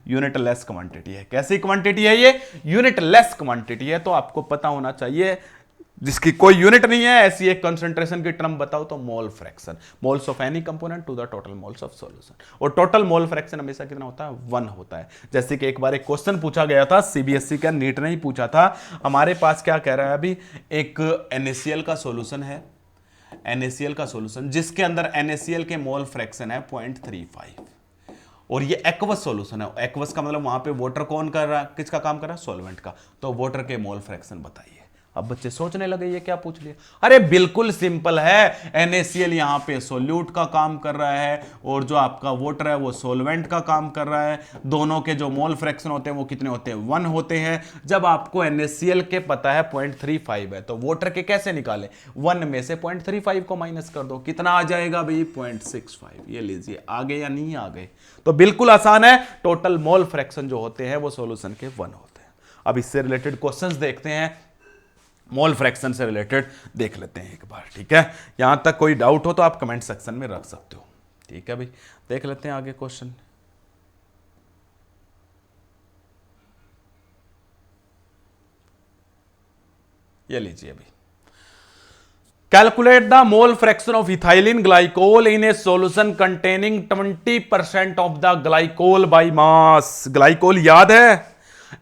यूनिटलेस क्वांटिटी है। कैसी क्वांटिटी है ये? यूनिटलेस क्वांटिटी है। तो आपको पता होना चाहिए, जिसकी कोई यूनिट नहीं है, ऐसी एक कंसंट्रेशन की टर्म बताओ तो mole fraction, moles of any component to the total moles of solution. और टोटल मोल फ्रैक्शन हमेशा कितना होता है? 1 होता है। जैसे कि एक बार एक क्वेश्चन पूछा गया था, सीबीएसई का, नीट ने ही पूछा था। हमारे पास क्या कह रहा है अभी, एक NaCl का सॉल्यूशन है, NaCl का सॉल्यूशन जिसके अंदर NaCl के मोल फ्रैक्शन है 0.35, और ये एक्वस सॉल्यूशन है। एक्वस का मतलब वहां पे वाटर कौन कर रहा है, किसका काम कर रहा है? सॉल्वेंट का। तो वाटर के मोल फ्रैक्शन बताइए। अब बच्चे सोचने लगे ये क्या पूछ लिया। अरे बिल्कुल सिंपल है, NaCl यहां पे सोल्यूट का काम कर रहा है और जो आपका वाटर है वो सोल्वेंट का काम कर रहा है। दोनों के जो मोल फ्रैक्शन होते हैं वो कितने होते हैं? 1 होते हैं। जब आपको NaCl के पता है 0.35 है, तो वाटर के कैसे निकाले? 1 में से 0.35 को माइनस कर दो, कितना आ जाएगा भाई? 0.65। ये लीजिए, आ गए या नहीं आ गए? तो बिल्कुल आसान है, टोटल मोल फ्रैक्शन जो होते हैं वो सॉल्यूशन के 1 होते हैं। अब इससे रिलेटेड क्वेश्चंस देखते हैं, मोल फ्रैक्शन से रिलेटेड देख लेते हैं एक बार, ठीक है? यहां तक कोई डाउट हो तो आप कमेंट सेक्शन में रख सकते हो, ठीक है भाई? देख लेते हैं आगे क्वेश्चन। ये लीजिए अभी, calculate the mole fraction of ethylene glycol in A solution containing 20% of the glycol by mass. Glycol याद है?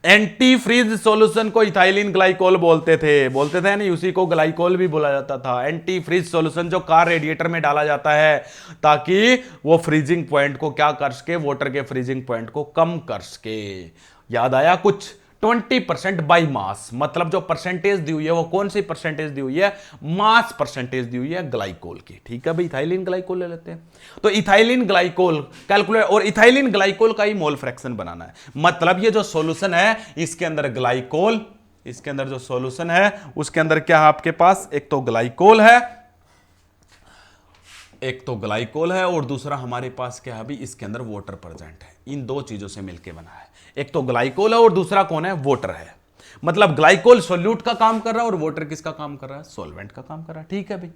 एंटी फ्रीज सॉल्यूशन को इथाइलिन ग्लाइकोल बोलते थे नहीं, उसी को ग्लाइकोल भी बोला जाता था। एंटी फ्रीज सॉल्यूशन जो कार रेडिएटर में डाला जाता है ताकि वो फ्रीजिंग पॉइंट को क्या कर सके? वाटर के फ्रीजिंग पॉइंट को कम कर सके। याद आया कुछ? 20% बाई मास, मतलब जो परसेंटेज दी हुई है वो कौन सी परसेंटेज दी हुई है? मास परसेंटेज दी हुई है ग्लाइकोल की, ठीक है भाई? इथाइलिन ग्लाइकोल ले लेते हैं, तो इथाइलिन ग्लाइकोल कैलकुलेट, और इथाइलिन ग्लाइकोल का ही मोल फ्रैक्शन बनाना है। मतलब ये जो सॉल्यूशन है इसके अंदर ग्लाइकोल, इसके अंदर जो सॉल्यूशन है उसके अंदर क्या है आपके पास? एक तो ग्लाइकोल है, एक तो ग्लाइकोल है और दूसरा हमारे पास क्या है अभी? इसके अंदर वाटर प्रेजेंट है। इन दो चीजों से मिलकर बना है, एक तो ग्लाइकोल है और दूसरा कौन है? वाटर है। मतलब ग्लाइकोल सोल्यूट का काम कर रहा है और वाटर किसका काम कर रहा है? सॉल्वेंट का काम कर रहा है, ठीक है भाई?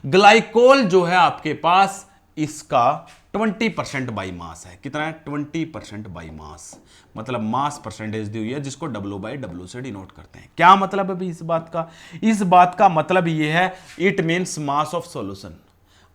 ग्लाइकोल जो है आपके पास, इसका 20% बाई मास है। कितना है? 20% बाई मास, मतलब मास परसेंटेज दी हुई है जिसको W/W से डिनोट करते हैं। क्या मतलब अभी इस बात का? इस बात का मतलब ये है, it means mass of solution.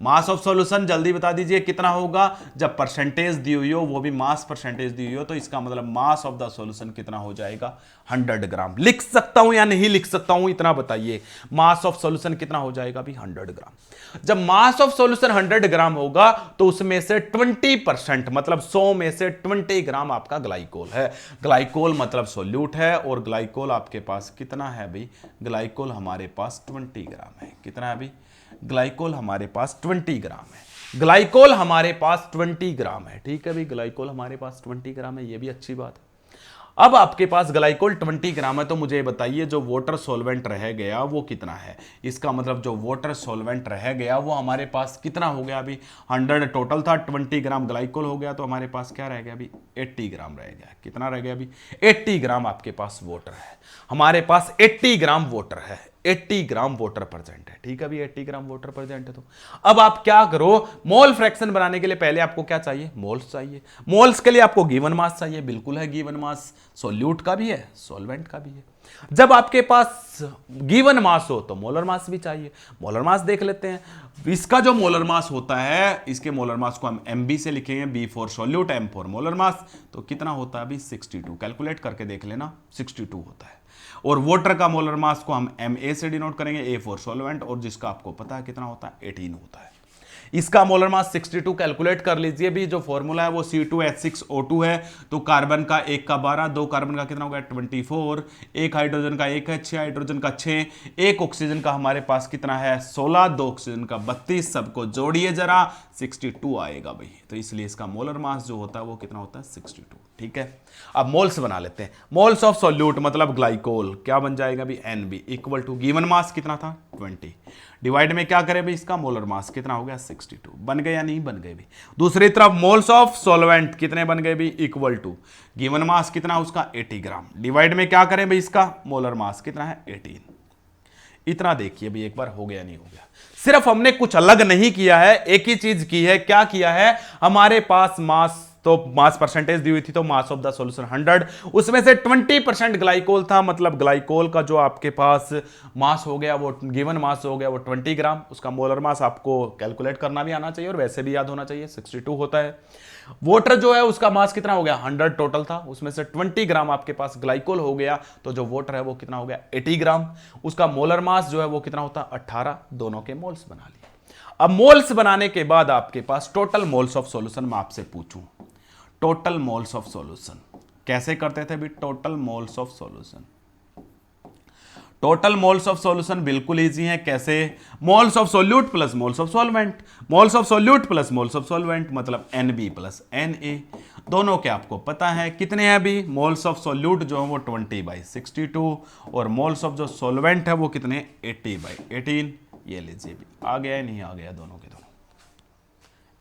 Mass of solution जल्दी बता दीजिए कितना होगा? जब परसेंटेज दी हुई हो वो भी मास परसेंटेज दी हुई हो, तो इसका मतलब मास ऑफ द सॉल्यूशन कितना हो जाएगा? 100 ग्राम। लिख सकता हूं या नहीं लिख सकता हूं, इतना बताइए। मास ऑफ सॉल्यूशन कितना हो जाएगा अभी? 100 ग्राम। जब मास ऑफ सॉल्यूशन 100 ग्राम होगा तो उसमें से 20%, मतलब 100 में से 20 ग्राम आपका ग्लाइकोल है। ग्लाइकोल मतलब सोल्यूट है, और ग्लाइकोल आपके पास कितना है भाई? ग्लाइकोल हमारे पास 20 ग्राम है। कितना है अभी? ग्लाइकोल हमारे पास 20 ग्राम है। ग्लाइकोल हमारे पास 20 ग्राम है, ठीक है भाई? ग्लाइकोल हमारे पास 20 ग्राम है, ये भी अच्छी बात है। अब आपके पास ग्लाइकोल 20 ग्राम है, तो मुझे बताइए जो वाटर सॉल्वेंट रह गया वो कितना है? इसका मतलब जो वाटर सॉल्वेंट रह गया वो हमारे पास कितना हो गया अभी? 100 टोटल था, 20 ग्राम ग्लाइकोल हो गया, तो हमारे पास क्या रह गया अभी? 80 ग्राम रह गया। कितना रह गया अभी? 80 ग्राम आपके पास वाटर है। हमारे पास 80 ग्राम वाटर है, 80 ग्राम वाटर प्रेजेंट है, ठीक है अभी? 80 ग्राम वाटर प्रेजेंट है। तो अब आप क्या करो? मोल फ्रैक्शन बनाने के लिए पहले आपको क्या चाहिए? मोल्स चाहिए। मोल्स के लिए आपको गिवन मास चाहिए, बिल्कुल है गिवन मास, सोल्यूट का भी है, सॉल्वेंट का भी है। जब आपके पास गिवन मास हो तो मोलर मास भी चाहिए। मोलर मास देख लेते हैं। इसका जो मोलर मास होता है, इसके मोलर मास को हम MB से लिखेंगे, B for solute, M for molar mass. तो कितना होता है अभी? 62। कैलकुलेट करके देख लेना, 62 होता है। और वाटर का मोलर मास को हम MA से डिनोट करेंगे, A फॉर सॉल्वेंट, और जिसका आपको पता है कितना होता है? 18 होता है। इसका मोलर मास 62 कैलकुलेट कर लीजिए भी। जो फॉर्मूला है वो C2H6O2 है। तो कार्बन का 1 का 12, 2 कार्बन का कितना हो गया 24, एक हाइड्रोजन का 1 है, 6 हाइड्रोजन का 6, एक ऑक्सीजन का हमारे पास कितना है 16, 2 ऑक्सीजन का 32, सबको जोड़िए जरा 62 आएगा भाई। तो इसलिए इसका मोलर मास जो होता है वो कितना होता है 62। ठीक है, अब मोल्स बना लेते हैं। मोल्स ऑफ सॉल्यूट मतलब ग्लाइकोल क्या बन जाएगा भी NB equal to given mass कितना था 20 डिवाइड में क्या करें भाई इसका मोलर मास कितना हो गया 62। बन गए या नहीं बन गए भी। दूसरी तरफ मोल्स ऑफ सॉल्वेंट कितने बन गए भी इक्वल टू गिवन मास कितना उसका 80 ग्राम डिवाइड में क्या करें भाई इसका मोलर मास कितना है 18। इतना देखिए भी एक बार हो गया नहीं हो गया। सिर्फ हमने कुछ अलग नहीं किया है, एक ही चीज की है। क्या किया है, हमारे पास मास तो मास परसेंटेज दी हुई थी, तो मास ऑफ द सॉल्यूशन 100, उसमें से 20% ग्लाइकोल था, मतलब ग्लाइकोल का जो आपके पास मास हो गया वो गिवन मास हो गया वो 20 ग्राम। उसका मोलर मास आपको कैलकुलेट करना भी आना चाहिए और वैसे भी याद होना चाहिए 62 होता है। वाटर जो है उसका मास कितना हो गया 100 टोटल था, उसमें से 20 ग्राम आपके पास ग्लाइकोल हो गया, तो जो वाटर है वो कितना हो गया 80 ग्राम। उसका मोलर मास जो है वो कितना होता 18, दोनों के मोल्स बना लिए। अब मोल्स बनाने के बाद आपके पास टोटल मोल्स ऑफ सॉल्यूशन मैं आपसे पूछूं, टोटल मोल्स ऑफ सॉल्यूशन कैसे करते थे भी। Total moles of solution, total moles of solution बिल्कुल इजी है। कैसे, moles of solute plus moles of solvent, moles of solute plus moles of solvent मतलब NB प्लस NA। दोनों के आपको पता है कितने हैं भी। मोल्स ऑफ सॉल्यूट जो है वो 20/62 और मोल्स ऑफ जो सॉल्वेंट है वो कितने 80/18। ये लीजिए भी, आ गया नहीं आ गया, दोनों के दोनों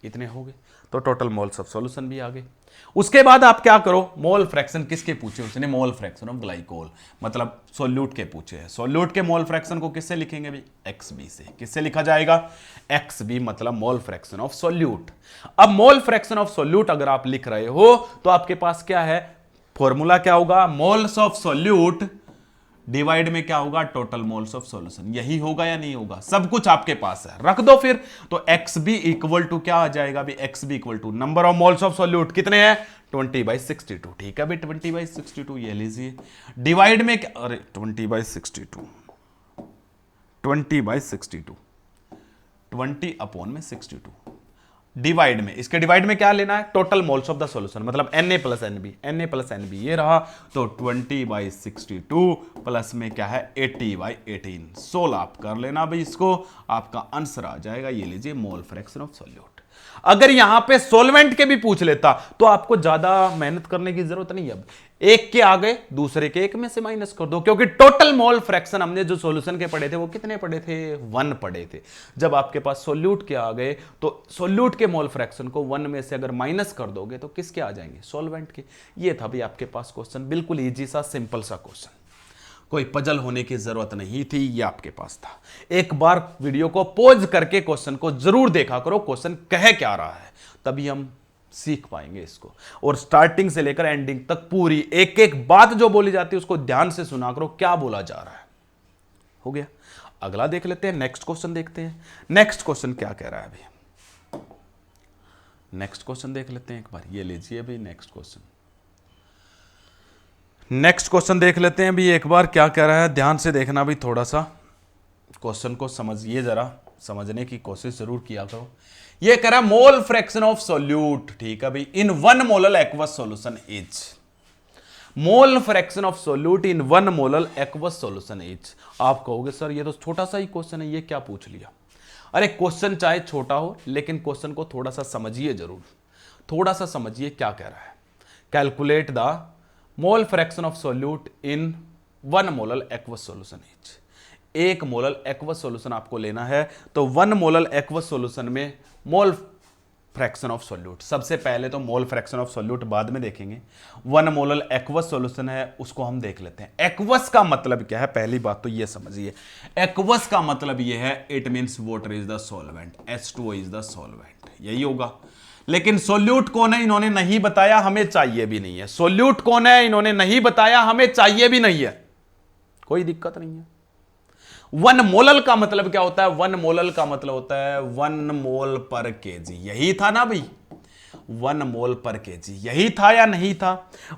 इतने हो गए। तो टोटल मोल्स ऑफ सॉल्यूशन भी आ गए। उसके बाद आप क्या करो, मोल फ्रैक्शन किसके पूछे उसने, मोल फ्रैक्शन ऑफ ग्लाइकोल मतलब सॉल्यूट के पूछे हैं। सॉल्यूट के मोल फ्रैक्शन को किससे लिखेंगे भी XB से। किससे लिखा जाएगा XB मतलब मोल फ्रैक्शन ऑफ सॉल्यूट। अब मोल फ्रैक्शन ऑफ सॉल्यूट अगर आप लिख रहे हो तो आपके पास क्या है, फॉर्मूला क्या होगा, मोल्स ऑफ सॉल्यूट डिवाइड में क्या होगा टोटल मोल्स ऑफ सॉल्यूशन। यही होगा या नहीं होगा, सब कुछ आपके पास है, रख दो फिर। तो XB इक्वल टू क्या आ जाएगा भी, XB equal to number of moles of solute कितने हैं 20/62। ठीक है भाई 20/62 ये लीजिए डिवाइड में अरे 20/62 20/62 20/62 डिवाइड में, इसके डिवाइड में क्या लेना है total moles of the solution मतलब Na प्लस NB ये रहा। तो 20/62 प्लस में क्या है 80/18 16 आप कर लेना भाई इसको, आपका आंसर आ जाएगा। ये लीजिए मोल फ्रैक्शन ऑफ सॉल्यूट। अगर यहां पे सॉल्वेंट के भी पूछ लेता तो आपको ज्यादा मेहनत करने की जरूरत नहीं है। अब एक के आगे दूसरे के एक में से माइनस कर दो, क्योंकि टोटल मोल फ्रैक्शन हमने जो सॉल्यूशन के पढ़े थे वो कितने पढ़े थे 1 पढ़े थे। जब आपके पास सॉल्यूट के आ गए तो सॉल्यूट के मोल फ्रैक्शन को 1 में से अगर माइनस कर दोगे तो किसके आ जाएंगे सॉल्वेंट के। ये था भी आपके पास क्वेश्चन, बिल्कुल इजी सा सिंपल सा क्वेश्चन, कोई पजल होने की जरूरत नहीं थी, ये आपके पास था। एक बार वीडियो को पॉज करके क्वेश्चन को जरूर देखा करो, क्वेश्चन कह क्या रहा है, तभी हम सीख पाएंगे इसको। और स्टार्टिंग से लेकर एंडिंग तक पूरी एक एक बात जो बोली जाती है उसको ध्यान से सुना करो, क्या बोला जा रहा है। हो गया, अगला देख लेते हैं, नेक्स्ट क्वेश्चन देखते हैं। नेक्स्ट क्वेश्चन क्या कह रहा है अभी, नेक्स्ट क्वेश्चन देख लेते हैं एक बार। ये लीजिए अभी नेक्स्ट क्वेश्चन, नेक्स्ट क्वेश्चन देख लेते हैं भी एक बार क्या कह रहा है। ध्यान से देखना भी, थोड़ा सा क्वेश्चन को समझिए, जरा समझने की कोशिश जरूर किया करो। ये कह रहा है मोल फ्रैक्शन ऑफ सॉल्यूट, ठीक है भाई, इन 1 molal aqueous solution is, mole fraction of solute in 1 molal aqueous solution is. आप कहोगे सर ये तो छोटा सा ही क्वेश्चन है, ये क्या पूछ लिया। अरे क्वेश्चन चाहे छोटा हो लेकिन क्वेश्चन को थोड़ा सा समझिए जरूर, थोड़ा सा समझिए क्या कह रहा है। Calculate the mole fraction of solute in 1 molal aqueous solution is. 1 molal aqueous solution आपको लेना है, तो 1 मोलल एक्वस सॉल्यूशन में मोल फ्रैक्शन ऑफ सॉल्यूट, सबसे पहले तो मोल फ्रैक्शन ऑफ सॉल्यूट बाद में देखेंगे। 1 मोलल एक्वस सॉल्यूशन है उसको हम देख लेते हैं। एक्वस का मतलब क्या है, पहली बात तो ये समझिए, एक्वस का मतलब ये है it means water is the solvent, H2O is the solvent, यही होगा। लेकिन सोल्यूट कौन है इन्होंने नहीं बताया, हमें चाहिए भी नहीं है। सोल्यूट कौन है इन्होंने नहीं बताया, हमें चाहिए भी नहीं है, कोई दिक्कत नहीं है। 1 मोलल का मतलब क्या होता है, 1 मोलल का मतलब होता है 1 मोल पर केजी, यही था ना भाई। 1 मोल पर केजी। यही था या नहीं था?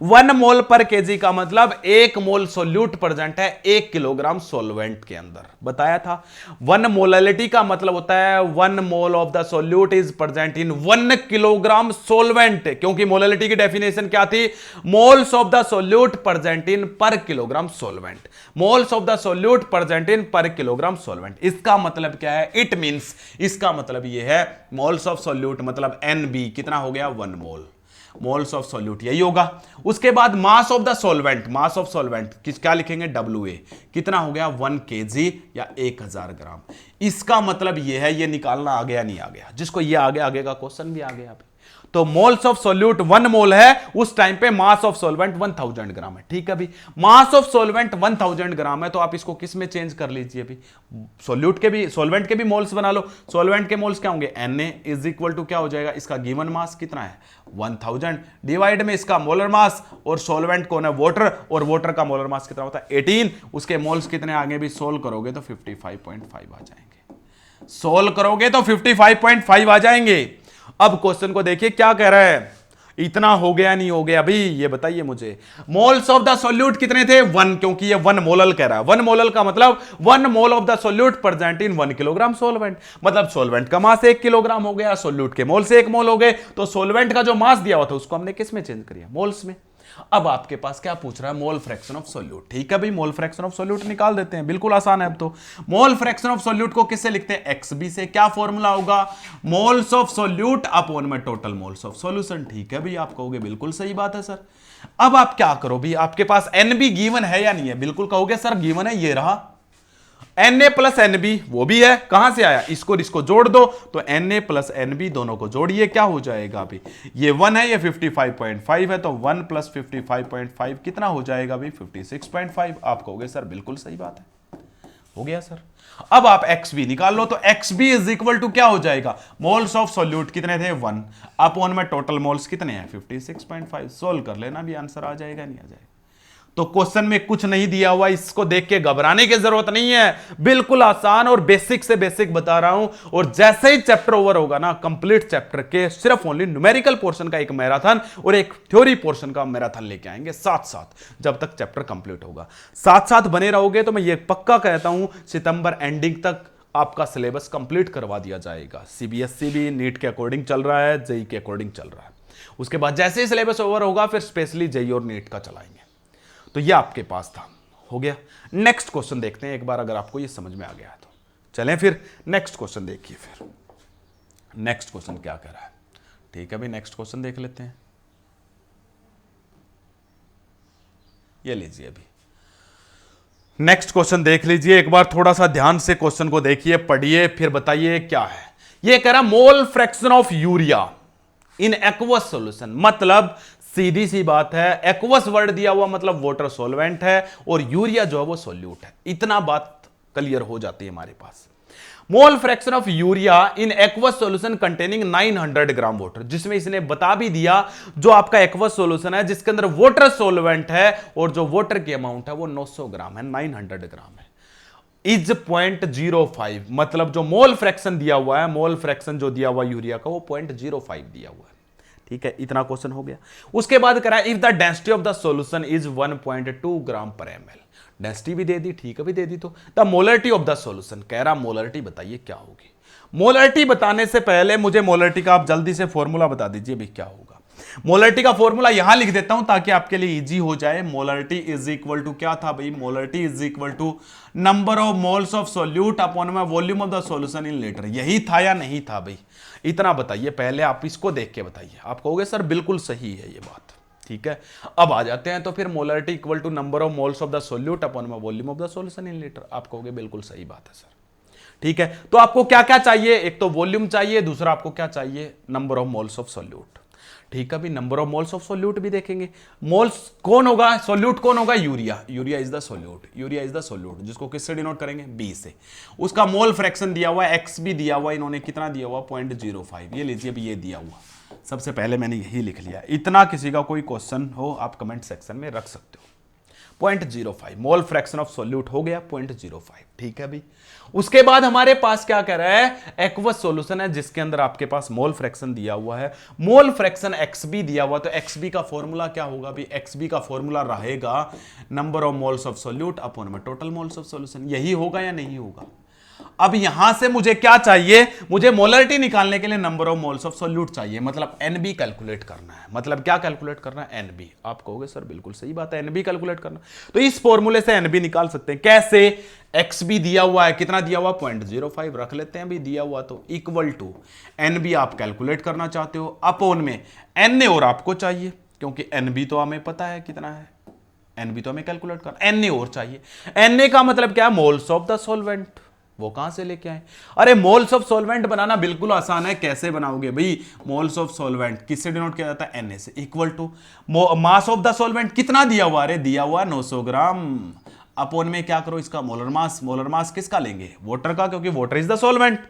1 मोल पर केजी का मतलब 1 मोल सोल्यूट प्रेजेंट है 1 किलोग्राम सॉल्वेंट के अंदर, बताया था। 1 मोलैलिटी का मतलब होता है 1 mole of the solute is present in 1 kilogram solvent, क्योंकि मोलैलिटी की डेफिनेशन क्या थी? Moles of the solute present in per kilogram solvent, moles of the solute present in per kilogram solvent. इसका मतलब क्या है? इट मींस, इसका मतलब यह है मोल्स ऑफ सोल्यूट मतलब NB कितना हो गया? 1 मोल, मोल्स ऑफ सोल्यूट यही होगा। उसके बाद मास of the solvent, mass of solvent क्या लिखेंगे? WA कितना हो गया? 1 kg या 1000 ग्राम। इसका मतलब यह है, ये निकालना आ गया नहीं आ गया? जिसको ये आगे आगे का क्वेश्चन भी आ गया अभी। तो मोल्स ऑफ सोल्यूट 1 मोल है, उस टाइम पे मास ऑफ सॉल्वेंट 1000 ग्राम है। ठीक है अभी मास ऑफ सॉल्वेंट 1000 ग्राम है, तो आप इसको किस में चेंज कर लीजिए? अभी सोल्यूट के भी, सॉल्वेंट के भी मोल्स बना लो। सॉल्वेंट के मोल्स क्या होंगे? Na इज इक्वल टू क्या हो जाएगा? इसका गिवन मास कितना है? 1000 डिवाइड में इसका मोलर मास, और सॉल्वेंट कौन है? वाटर, और वाटर का मोलर मास कितना होता है? 18। उसके मोल्स कितने आगे भी सोल्व करोगे तो 55.5 आ जाएंगे। सोल्व करोगे तो 55.5 आ जाएंगे। अब क्वेश्चन को देखिए क्या कह रहा है, इतना हो गया नहीं हो गया अभी? ये बताइए मुझे। मोल्स ऑफ द सोल्यूट कितने थे? 1, क्योंकि ये 1 मोलल कह रहा है। 1 मोलल का मतलब 1 mole of the solute present in 1 kilogram solvent, मतलब सॉल्वेंट का मास 1 किलोग्राम हो गया, सोल्यूट के मोल से 1 मोल हो गए, तो सॉल्वेंट का जो मास दिया हुआ था उसको हमने किस में चेंज किया? मोल्स में। अब आपके पास क्या पूछ रहा है? मोल फ्रैक्शन ऑफ सोल्यूट। ठीक है भाई, मोल फ्रैक्शन ऑफ सोल्यूट निकाल देते हैं, बिल्कुल आसान है। अब तो मोल फ्रैक्शन ऑफ सोल्यूट को किससे लिखते हैं? XB से। क्या फॉर्मूला होगा? मोल्स ऑफ सोल्यूट अपॉन में टोटल मोल्स ऑफ सॉल्यूशन। ठीक है भाई, आप कहोगे बिल्कुल सही बात है सर। अब आप क्या करो भी, आपके पास NB गिवन है या नहीं है? बिल्कुल कहोगे सर गिवन है, ये रहा Na प्लस NB, वो भी है। कहां से आया? इसको जोड़ दो, तो Na प्लस NB दोनों को जोड़िए, क्या हो जाएगा? अभी ये 1 है, ये 55.5 है, तो 1 प्लस 55.5 कितना हो जाएगा? अभी 56.5। आप कहोगे सर बिल्कुल सही बात है, हो गया सर। अब आप XB निकाल लो, तो XB इज इक्वल टू क्या हो जाएगा? मोल्स ऑफ सोल्यूट कितने थे? 1 अपॉन में टोटल मोल्स कितने हैं? 56.5। सोल्व कर लेना भी, आंसर आ जाएगा नहीं आ जाएगा? तो क्वेश्चन में कुछ नहीं दिया हुआ, इसको देख के घबराने की जरूरत नहीं है, बिल्कुल आसान और बेसिक से बेसिक बता रहा हूं। और जैसे ही चैप्टर ओवर होगा ना, कंप्लीट चैप्टर के सिर्फ ओनली न्यूमेरिकल पोर्शन का एक मैराथन और एक थ्योरी पोर्शन का मैराथन लेके आएंगे साथ साथ, जब तक चैप्टर कंप्लीट होगा। साथ साथ बने रहोगे तो मैं ये पक्का कहता हूं, सितंबर एंडिंग तक आपका सिलेबस कंप्लीट करवा दिया जाएगा। CBSE भी नीट के अकॉर्डिंग चल रहा है, JEE के अकॉर्डिंग चल रहा है। उसके बाद जैसे ही सिलेबस ओवर होगा, फिर स्पेशली JEE और नीट का चलाएंगे। तो ये आपके पास था, हो गया। नेक्स्ट क्वेश्चन देखते हैं एक बार, अगर आपको ये समझ में आ गया है तो चलें फिर नेक्स्ट क्वेश्चन देखिए। फिर नेक्स्ट क्वेश्चन क्या कह रहा है? ठीक है भाई, नेक्स्ट क्वेश्चन देख लेते हैं। ये लीजिए, अभी नेक्स्ट क्वेश्चन देख लीजिए एक बार, थोड़ा सा ध्यान से क्वेश्चन को देखिए, पढ़िए, फिर बताइए क्या है। ये कह रहा मोल fraction of urea in aqueous solution, मतलब सीधी सी बात है, एक्वस वर्ड दिया हुआ मतलब वाटर सॉल्वेंट है, और यूरिया जो है वो सॉल्यूट है। इतना बात क्लियर हो जाती है हमारे पास। Mole fraction of urea in aqueous solution containing 900 gram water, जिसमें इसने बता भी दिया जो आपका एक्वस सॉल्यूशन है जिसके अंदर वाटर सॉल्वेंट है, और जो वाटर की अमाउंट है वो 900 ग्राम है, 900 ग्राम है, इज 0.05, मतलब जो मोल फ्रैक्शन दिया हुआ है, मोल फ्रैक्शन जो दिया हुआ यूरिया का, वो 0.05 दिया हुआ है। ठीक है, इतना क्वेश्चन हो गया। उसके बाद करा if the density of the solution is 1.2 ग्राम पर ml, डेंसिटी भी दे दी, ठीक है भी दे दी। तो the molarity of the solution, कह रहा मोलरिटी बताइए क्या होगी। मोलरिटी बताने से पहले मुझे मोलरिटी का आप जल्दी से फॉर्मूला बता दीजिए भी क्या होगा। मोलरिटी का फॉर्मूला यहां लिख देता हूं ताकि आपके लिए इजी हो जाए। मोलरिटी इज इक्वल टू क्या था भाई? Molarity is equal to number of moles of solute upon में volume of the solution in litre. यही था या नहीं था भाई? इतना बताइए पहले, आप इसको देख के बताइए। आप कहोगे सर बिल्कुल सही है ये बात, ठीक है। अब आ जाते हैं तो फिर molarity equal to number of moles of the solute upon में volume of the solution in litre. आप कहोगे बिल्कुल सही बात है सर, ठीक है। तो आपको क्या क्या चाहिए? एक तो वॉल्यूम चाहिए, दूसरा आपको क्या चाहिए? Number of moles of solute. ठीक है, भी number of moles of solute भी देखेंगे। मोल्स कौन होगा? सोल्यूट कौन होगा? Urea. Urea is the solute, urea is the solute, जिसको किससे डिनोट करेंगे? बी से। उसका मोल फ्रैक्शन दिया हुआ है, एक्स भी दिया हुआ है, इन्होंने कितना दिया हुआ? 0.05। ये लीजिए, भी ये दिया हुआ, सबसे पहले मैंने यही लिख लिया। इतना किसी का कोई क्वेश्चन हो आप कमेंट सेक्शन में रख सकते हो। 0.05 मोल फ्रैक्शन ऑफ सोल्यूट हो गया 0.05। ठीक है भाई। उसके बाद हमारे पास क्या कह रहा है, एक्वस सॉल्यूशन है जिसके अंदर आपके पास मोल फ्रैक्शन दिया हुआ है, मोल फ्रैक्शन XB दिया हुआ, तो XB का फॉर्मूला क्या होगा भाई, XB का फॉर्मूला रहेगा number of moles of solute upon में टोटल मोल्स ऑफ सॉल्यूशन। यही होगा या नहीं होगा। अब यहां से मुझे क्या चाहिए, मुझे मोलरिटी निकालने के लिए number of moles of solute चाहिए, मतलब NB कैलकुलेट करना है। मतलब क्या कैलकुलेट करना है, NB। आप कहोगे सर बिल्कुल सही बात है, NB कैलकुलेट करना। तो इस फॉर्मूले से NB निकाल सकते हैं। कैसे, XB दिया हुआ है, कितना दिया हुआ 0.05 रख लेते हैं भी, दिया हुआ तो इक्वल टू NB आप कैलकुलेट करना चाहते हो अपॉन में NA और आपको चाहिए, क्योंकि NB तो हमें पता है कितना है, NB तो हमें कैलकुलेट करना, NA और चाहिए। NA का मतलब क्या है, मोल्स ऑफ द सॉल्वेंट। वो कहां से लेके आए, अरे मोल्स ऑफ सॉल्वेंट बनाना बिल्कुल आसान है। कैसे बनाओगे भाई, मोल्स ऑफ सॉल्वेंट किससे डिनोट किया जाता है, Na से, equal to mass of the solvent कितना दिया हुआ, अरे दिया हुआ 900 ग्राम, अपॉन में क्या करो इसका मोलर मास। मोलर मास किसका लेंगे, वाटर का, क्योंकि वाटर इज द सॉल्वेंट।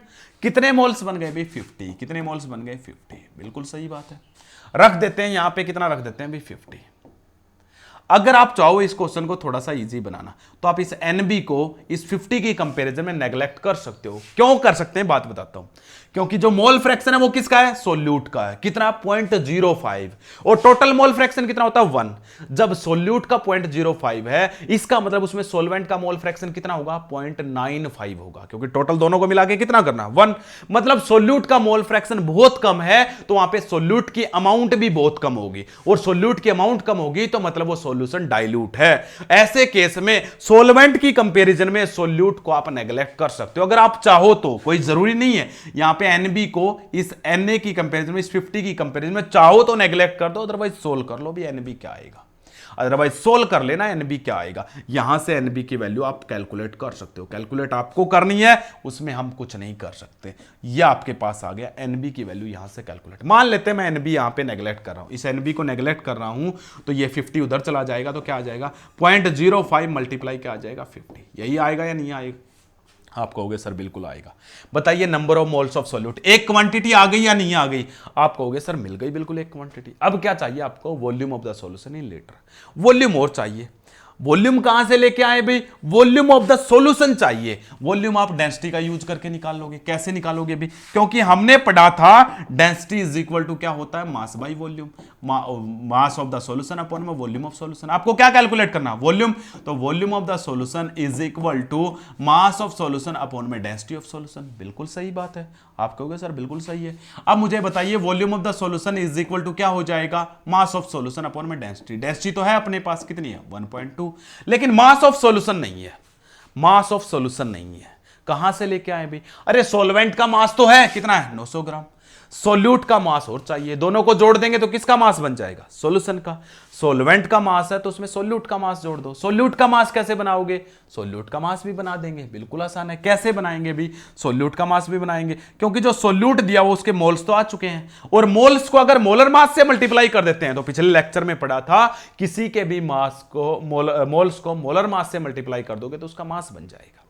कितने मोल्स बन गए भाई 50। कितने मोल्स बन गए 50, बिल्कुल सही बात है। रख देते हैं यहां पे, कितना रख देते हैं भाई 50। अगर आप चाहो इस क्वेश्चन को थोड़ा सा इजी बनाना तो आप इस NB को इस 50 की कंपैरिजन में नेग्लेक्ट कर सकते हो। क्यों कर सकते हैं, बात बताता हूं। क्योंकि जो मोल फ्रैक्शन है वो किसका है, सोल्यूट का है। कितना, 0.05, और टोटल मोल फ्रैक्शन कितना होता है 1। जब सोल्यूट का 0.05 है, इसका मतलब उसमें सोल्वेंट का मोल फ्रैक्शन कितना होगा, 0.95 होगा, क्योंकि टोटल दोनों को मिला के कितना करना 1। मतलब सोल्यूट का मोल फ्रैक्शन बहुत कम है, तो वहां पे सोल्यूट की अमाउंट भी बहुत कम होगी, और सोल्यूट की अमाउंट कम होगी तो मतलब वो सोल्यूशन डाइल्यूट है। ऐसे केस में सोलवेंट की कंपैरिजन में सोल्यूट को आप नेग्लेक्ट कर सकते हो, अगर आप चाहो तो। कोई जरूरी नहीं है, यहां पे NB को इस Na की कंपैरिजन में, इस 50 की कंपैरिजन में चाहो तो नेग्लेक्ट कर दो, अदरवाइज सोल्व कर लो भी NB क्या आएगा, अदरवाइज सोल्व कर लेना NB क्या आएगा। यहां से NB की वैल्यू आप कैलकुलेट कर सकते हो, कैलकुलेट आपको करनी है, उसमें हम कुछ नहीं कर सकते। यह आपके पास आ गया NB की वैल्यू, यहां से कैलकुलेट। मान लेते हैं मैं NB यहां पे नेग्लेक्ट कर रहा हूं, इस NB को नेग्लेक्ट कर रहा हूं, तो ये 50 उधर चला जाएगा, तो क्या आ जाएगा 0.05 मल्टीप्लाई क्या आ जाएगा 50। यही आएगा या नहीं आएगा, आप कहोगे सर बिल्कुल आएगा। बताइए number of moles of solute, एक क्वांटिटी आ गई या नहीं आ गई, आप कहोगे सर मिल गई बिल्कुल एक क्वांटिटी। अब क्या चाहिए आपको, volume of the solution in litre. Volume और चाहिए, वॉल्यूम कहां से लेके आए भाई, वॉल्यूम ऑफ द सॉल्यूशन चाहिए। वॉल्यूम आप डेंसिटी का यूज करके निकाल लोगे। कैसे निकालोगे भी, क्योंकि हमने पढ़ा था डेंसिटी इज इक्वल टू क्या होता है, mass by volume, mass of the solution upon में वॉल्यूम ऑफ सॉल्यूशन। आपको क्या कैलकुलेट करना, वॉल्यूम, तो volume of the solution is equal to mass of solution upon में डेंसिटी ऑफ सॉल्यूशन। बिल्कुल सही बात है, आप कहोगे सर बिल्कुल सही है। अब मुझे बताइए volume of the solution is equal to क्या हो जाएगा, मास ऑफ सॉल्यूशन अपॉन में डेंसिटी। डेंसिटी तो है अपने पास, कितनी है 1.2, लेकिन मास ऑफ सॉल्यूशन नहीं है, मास ऑफ सॉल्यूशन नहीं है। कहां से लेके आए भाई, अरे सॉल्वेंट का मास तो है, कितना है 900 ग्राम, सोल्यूट का मास और चाहिए, दोनों को जोड़ देंगे तो किसका मास बन जाएगा, सॉल्यूशन का। सोल्वेंट का मास है तो उसमें सोल्यूट का मास जोड़ दो। सोल्यूट का मास कैसे बनाओगे, सोल्यूट का मास भी बना देंगे, बिल्कुल आसान है। कैसे बनाएंगे भी, सोल्यूट का मास भी बनाएंगे, क्योंकि जो सोल्यूट दिया वो उसके मोल्स तो आ चुके हैं, और मोल्स को अगर मोलर मास से मल्टीप्लाई कर देते हैं, तो पिछले लेक्चर में पढ़ा था किसी के भी मास को मोल्स को मोलर मास से मल्टीप्लाई कर दोगे तो उसका मास बन जाएगा।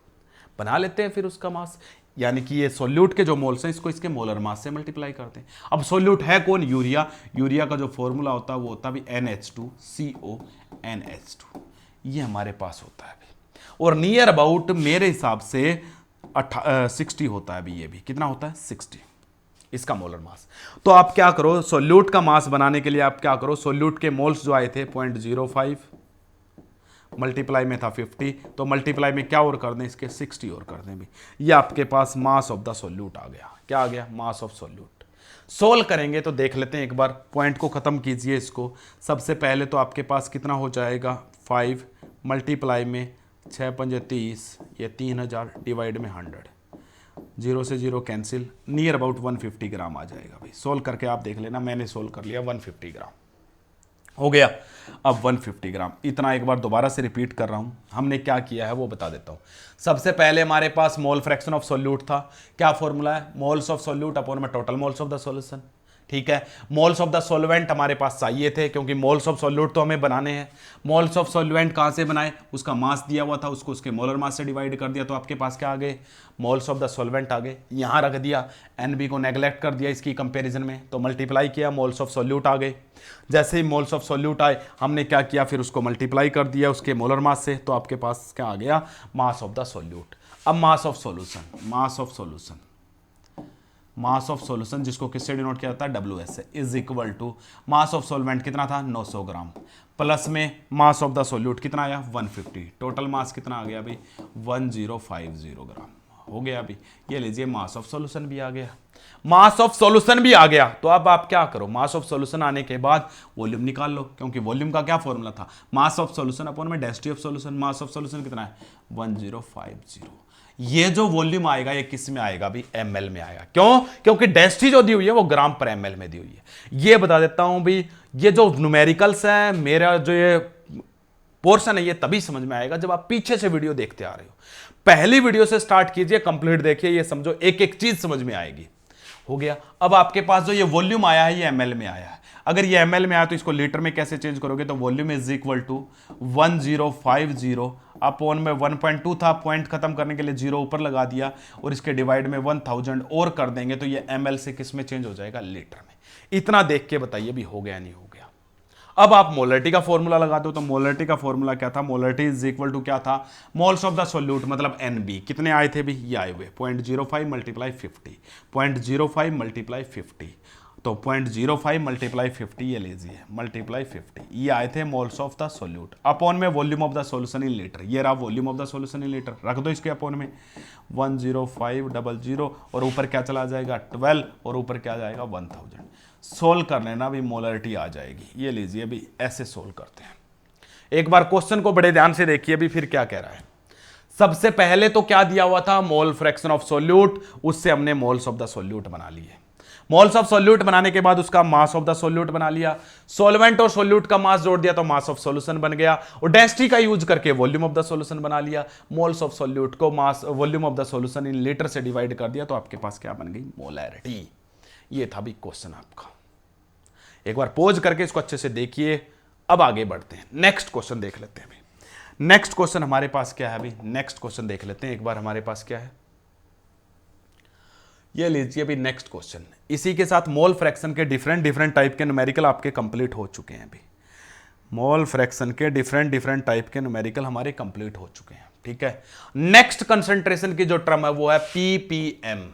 बना लेते हैं फिर उसका मास, यानी कि ये सोल्यूट के जो मोल्स हैं इसको इसके मोलर मास से मल्टीप्लाई करते हैं। अब सोल्यूट है कौन, यूरिया। यूरिया का जो फॉर्मूला होता है वो होता है भी NH2CO NH2, ये हमारे पास होता है भी, और नियर अबाउट मेरे हिसाब से 60 होता है भी, ये भी कितना होता है 60 इसका मोलर मास। तो आप क्या करो, सोल्यूट का मास बनाने के लिए आप क्या करो, सोल्यूट के मोल्स जो आए थे 0.05 मल्टीप्लाई में था 50, तो मल्टीप्लाई में क्या और कर दें, इसके 60 और कर दें भी, ये आपके पास मास ऑफ द सोल्यूट आ गया। क्या आ गया, मास ऑफ सोल्यूट। सोल्व करेंगे तो देख लेते हैं एक बार, पॉइंट को खत्म कीजिए इसको। सबसे पहले तो आपके पास कितना हो जाएगा 5 मल्टीप्लाई में 6 पंजे 30, ये 3000 डिवाइड में 100, 0 से 0 कैंसिल, नियर अबाउट 150 ग्राम आ जाएगा भाई। सोल्व करके आप देख लेना, मैंने सोल्व कर लिया, 150 ग्राम हो गया। अब 150 ग्राम, इतना एक बार दोबारा से रिपीट कर रहा हूं, हमने क्या किया है वो बता देता हूं। सबसे पहले हमारे पास मोल फ्रैक्शन ऑफ सोल्यूट था, क्या फॉर्मूला है, मोल्स ऑफ सोल्यूट अपॉन में total moles of the solution. ठीक है। मोल्स ऑफ द सॉल्वेंट हमारे पास चाहिए थे क्योंकि मोल्स ऑफ सॉल्यूट तो हमें बनाने हैं। मोल्स ऑफ सॉल्वेंट कहाँ से बनाए, उसका मास दिया हुआ था, उसको उसके मोलर मास से डिवाइड कर दिया, तो आपके पास क्या आ गए, मोल्स ऑफ द सॉल्वेंट आ गए। यहाँ रख दिया, एनबी को नेग्लेक्ट कर दिया इसकी कंपेरिजन में, तो मल्टीप्लाई किया, मोल्स ऑफ सॉल्यूट आ गए। जैसे ही मोल्स ऑफ सॉल्यूट आए हमने क्या किया, फिर उसको मल्टीप्लाई कर दिया उसके मोलर मास से, तो आपके पास क्या आ गया, मास ऑफ द सॉल्यूट। अब mass of solution, mass of solution जिसको किससे डिनोट किया जाता है, WS से, is equal to mass of solvent कितना था 900 ग्राम, प्लस में मास ऑफ द सॉल्यूट कितना आया 150, टोटल मास कितना आ गया अभी 1050 ग्राम हो गया। अभी ये लीजिए मास ऑफ सॉल्यूशन भी आ गया, मास ऑफ सॉल्यूशन भी आ गया। तो अब आप क्या करो, मास ऑफ सॉल्यूशन आने के बाद वॉल्यूम निकाल लो, क्योंकि वॉल्यूम का क्या फॉर्मूला था, मास ऑफ सॉल्यूशन अपॉन में density of solution. Mass of solution कितना है 1050। ये जो वॉल्यूम आएगा ये किस में आएगा भी, ml में आएगा। क्यों, क्योंकि डेंसिटी जो दी हुई है वो ग्राम पर ml में दी हुई है। ये बता देता हूं भी, ये जो न्यूमेरिकल्स है, मेरा जो ये पोर्शन है ये तभी समझ में आएगा जब आप पीछे से वीडियो देखते आ रहे हो। पहली वीडियो से स्टार्ट कीजिए, कंप्लीट देखिए, ये समझो एक एक चीज समझ में आएगी। हो गया। अब आपके पास जो ये वॉल्यूम आया है ये ml में आया है। अगर ये ml में आया तो इसको लीटर में कैसे चेंज करोगे, तो volume is equal to 1050 upon में 1.2 था, पॉइंट खत्म करने के लिए 0 ऊपर लगा दिया, और इसके डिवाइड में 1000 और कर देंगे तो ये ml से किस में चेंज हो जाएगा, लीटर में। इतना देख के बताइए भी हो गया नहीं हो गया। अब आप मोलरिटी का फॉर्मूला लगा दो, तो मोलरिटी का फॉर्मूला क्या था, मोलरिटी इज इक्वल टू क्या था, मोल्स ऑफ द सॉल्यूट मतलब NB कितने आए थे भी, ये आए हुए 0.05 मल्टीप्लाई 50, 0.05 मल्टीप्लाई 50, तो 0.05 मल्टीप्लाई 50 ये लीजिए मल्टीप्लाई 50, ये आए थे moles of the solute upon में volume of the solution in litre. ये रहा volume of the solution in litre, रख दो इसके अपॉन में 10500 और ऊपर क्या चला जाएगा 12 और ऊपर क्या जाएगा 1000। सोल्व कर लेना भी, मोलरिटी आ जाएगी। ये लीजिए अभी ऐसे सोल्व करते हैं। एक बार क्वेश्चन को बड़े ध्यान से देखिए अभी, फिर क्या कह रहा है। सबसे पहले तो क्या दिया हुआ था, मोल फ्रैक्शन ऑफ सॉल्यूट, उससे हमने मोल्स ऑफ द सॉल्यूट बना लिए। मोल्स ऑफ सॉल्यूट बनाने के बाद उसका मास ऑफ द सॉल्यूट बना लिया, सॉल्वेंट और सॉल्यूट का मास जोड़ दिया तो मास ऑफ सॉल्यूशन बन गया, और डेंसिटी का यूज करके वॉल्यूम ऑफ द सॉल्यूशन बना लिया। मोल्स ऑफ सॉल्यूट को mass volume of the solution in litre से डिवाइड कर दिया तो आपके पास क्या बन गई, मोलैरिटी। ये था भी क्वेश्चन आपका। एक बार पॉज करके इसको अच्छे से देखिए। अब आगे बढ़ते हैं, नेक्स्ट क्वेश्चन देख लेते हैं अभी। नेक्स्ट क्वेश्चन हमारे पास क्या है अभी, नेक्स्ट क्वेश्चन देख लेते हैं एक बार हमारे पास क्या है। ये लीजिए अभी नेक्स्ट क्वेश्चन। इसी के साथ मोल फ्रैक्शन के डिफरेंट टाइप के न्यूमेरिकल आपके कंप्लीट हो चुके हैं। अभी मोल फ्रैक्शन के डिफरेंट टाइप के न्यूमेरिकल हमारे कंप्लीट हो चुके हैं। ठीक है। नेक्स्ट कंसंट्रेशन की जो टर्म है वो है ppm।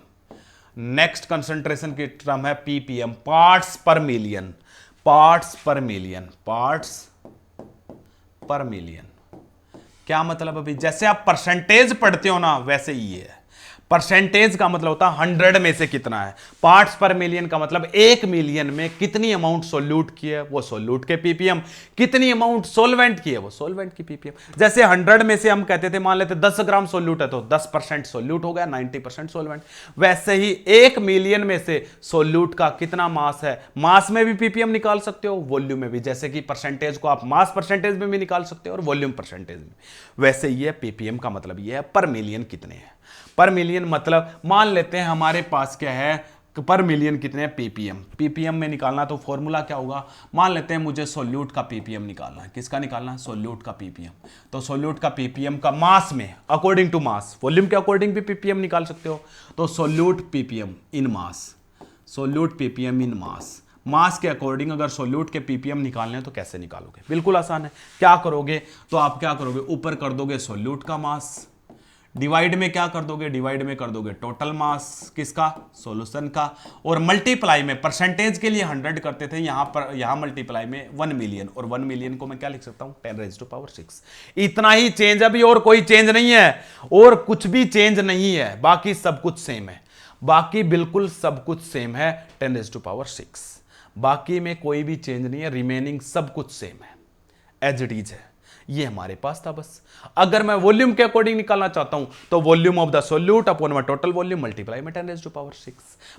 नेक्स्ट कंसंट्रेशन की टर्म है ppm, पार्ट्स पर मिलियन। पार्ट्स पर मिलियन, पार्ट्स पर मिलियन क्या मतलब, अभी जैसे आप परसेंटेज पढ़ते हो ना वैसे ही है। परसेंटेज का मतलब होता है 100 में से कितना है, पार्ट्स पर मिलियन का मतलब 1 मिलियन में कितनी अमाउंट सोल्यूट की है वो सोल्यूट के ppm, कितनी अमाउंट सोल्वेंट की है वो सोल्वेंट की ppm। जैसे 100 में से हम कहते थे, मान लेते 10 ग्राम सोल्यूट है तो 10% सोल्यूट हो गया, 90% सोल्वेंट। वैसे ही 1 मिलियन में से सोल्यूट का कितना मास है, मास में भी ppm निकाल सकते हो, वॉल्यूम में भी। जैसे कि परसेंटेज को आप मास परसेंटेज में भी निकाल सकते हो और वॉल्यूम परसेंटेज में। वैसे ये ppm का मतलब ये है पर मिलियन कितने हैं। पर मिलियन मतलब मान लेते हैं हमारे पास क्या है, पर मिलियन कितने हैं ppm में निकालना, तो फॉर्मूला क्या होगा, मान लेते हैं मुझे सोल्यूट का ppm निकालना है। किसका निकालना है, सोल्यूट का ppm। तो सोल्यूट का ppm का मास में अकॉर्डिंग टू मास, वॉल्यूम के अकॉर्डिंग भी ppm निकाल सकते हो। तो सोल्यूट ppm इन मास, सोल्यूट ppm इन मास, मास के अकॉर्डिंग अगर सोल्यूट के ppm निकालने हैं तो कैसे निकालोगे, बिल्कुल आसान है। क्या करोगे, तो आप क्या करोगे, ऊपर कर दोगे सोल्यूट का मास, डिवाइड में क्या कर दोगे, डिवाइड में कर दोगे टोटल मास किसका, सॉल्यूशन का, और मल्टीप्लाई में परसेंटेज के लिए 100 करते थे, यहां मल्टीप्लाई में 1 मिलियन, और 1 मिलियन को मैं क्या लिख सकता हूं 10⁻⁶। इतना ही चेंज, अभी और कोई चेंज नहीं है, और कुछ भी चेंज नहीं है, बाकी सब कुछ सेम है। बाकी बिल्कुल सब कुछ सेम है 10⁻⁶। बाकी में कोई भी चेंज नहीं है, रिमेनिंग सब कुछ सेम है, एज इट इज है। ये हमारे पास था बस। अगर मैं वॉल्यूम के अकॉर्डिंग निकालना चाहता हूं तो volume of the solute upon में टोटल वॉल्यूम मल्टीप्लाई में 10⁻⁶।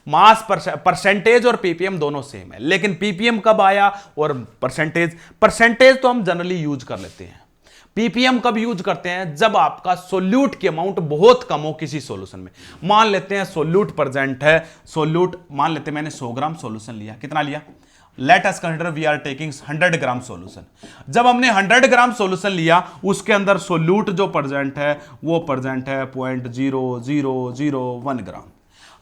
मास परसेंटेज और ppm दोनों सेम है, लेकिन ppm कब आया और परसेंटेज तो हम जनरली यूज कर लेते हैं। पीपीएम कब यूज करते हैं? जब आपका सोल्यूट की अमाउंट बहुत कम हो किसी सॉल्यूशन में। मान लेते हैं सोल्यूट प्रेजेंट है, सोल्यूट मान लेते हैं मैंने 100 ग्राम सॉल्यूशन लिया, कितना लिया? Let us consider we are taking 100 gram solution. जब हमने 100 ग्राम सॉल्यूशन लिया, उसके अंदर सोल्यूट जो प्रेजेंट है वो प्रेजेंट है 0.0001 ग्राम।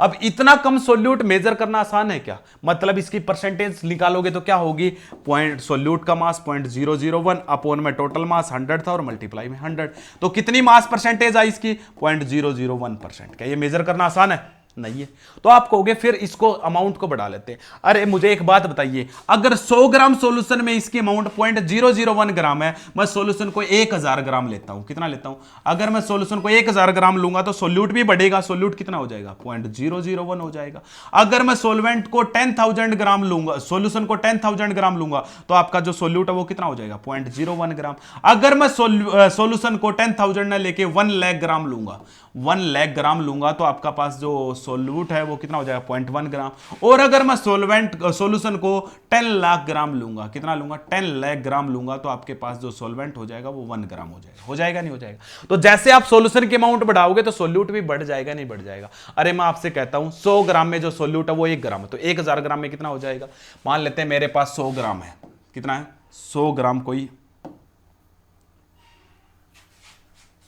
अब इतना कम सोल्यूट मेजर करना आसान है क्या? मतलब इसकी परसेंटेज निकालोगे तो क्या होगी? पॉइंट सोल्यूट का मास 0.001 अपॉन में टोटल मास 100 था और मल्टीप्लाई में 100, तो कितनी मास परसेंटेज आई इसकी? 0.001%। क्या ये मेजर करना आसान है? नहीं है। तो आप कहोगे फिर इसको अमाउंट को बढ़ा लेते हैं। अरे मुझे एक बात बताइए, अगर 100 ग्राम सॉल्यूशन में इसकी अमाउंट 0.001 ग्राम है, मैं सॉल्यूशन को 1000 ग्राम लेता हूं, कितना लेता हूं? अगर मैं सॉल्यूशन को 1000 ग्राम लूंगा तो सोल्यूट भी बढ़ेगा, सोल्यूट कितना हो जाएगा? 0.001 हो जाएगा। अगर मैं सोलवेंट को 10,000 ग्राम लूंगा, सॉल्यूशन को 10,000 ग्राम लूंगा, तो आपका जो सोल्यूट है वो कितना हो जाएगा? 0.01 ग्राम। अगर मैं सॉल्यूशन को 10,000 ना लेके 1 लाख ग्राम लूंगा, 1 लाख ग्राम लूंगा, तो आपका पास जो सोल्यूट है वो कितना हो जाएगा? 0.1 ग्राम। और अगर मैं सॉल्यूशन को 10 लाख ग्राम लूंगा, कितना लूंगा? 10 लाख ग्राम लूंगा, तो आपके पास जो सॉल्वेंट हो जाएगा वो 1 ग्राम हो जाएगा। हो जाएगा नहीं हो जाएगा? तो जैसे आप सॉल्यूशन की अमाउंट बढ़ाओगे तो सोल्यूट भी बढ़ जाएगा नहीं बढ़ जाएगा? अरे मैं आपसे कहता हूं 100 ग्राम में जो सोल्यूट है वो 1 ग्राम है, तो 1000 ग्राम में कितना हो जाएगा? मान लेते हैं मेरे पास 100 ग्राम है, कितना है? 100 ग्राम कोई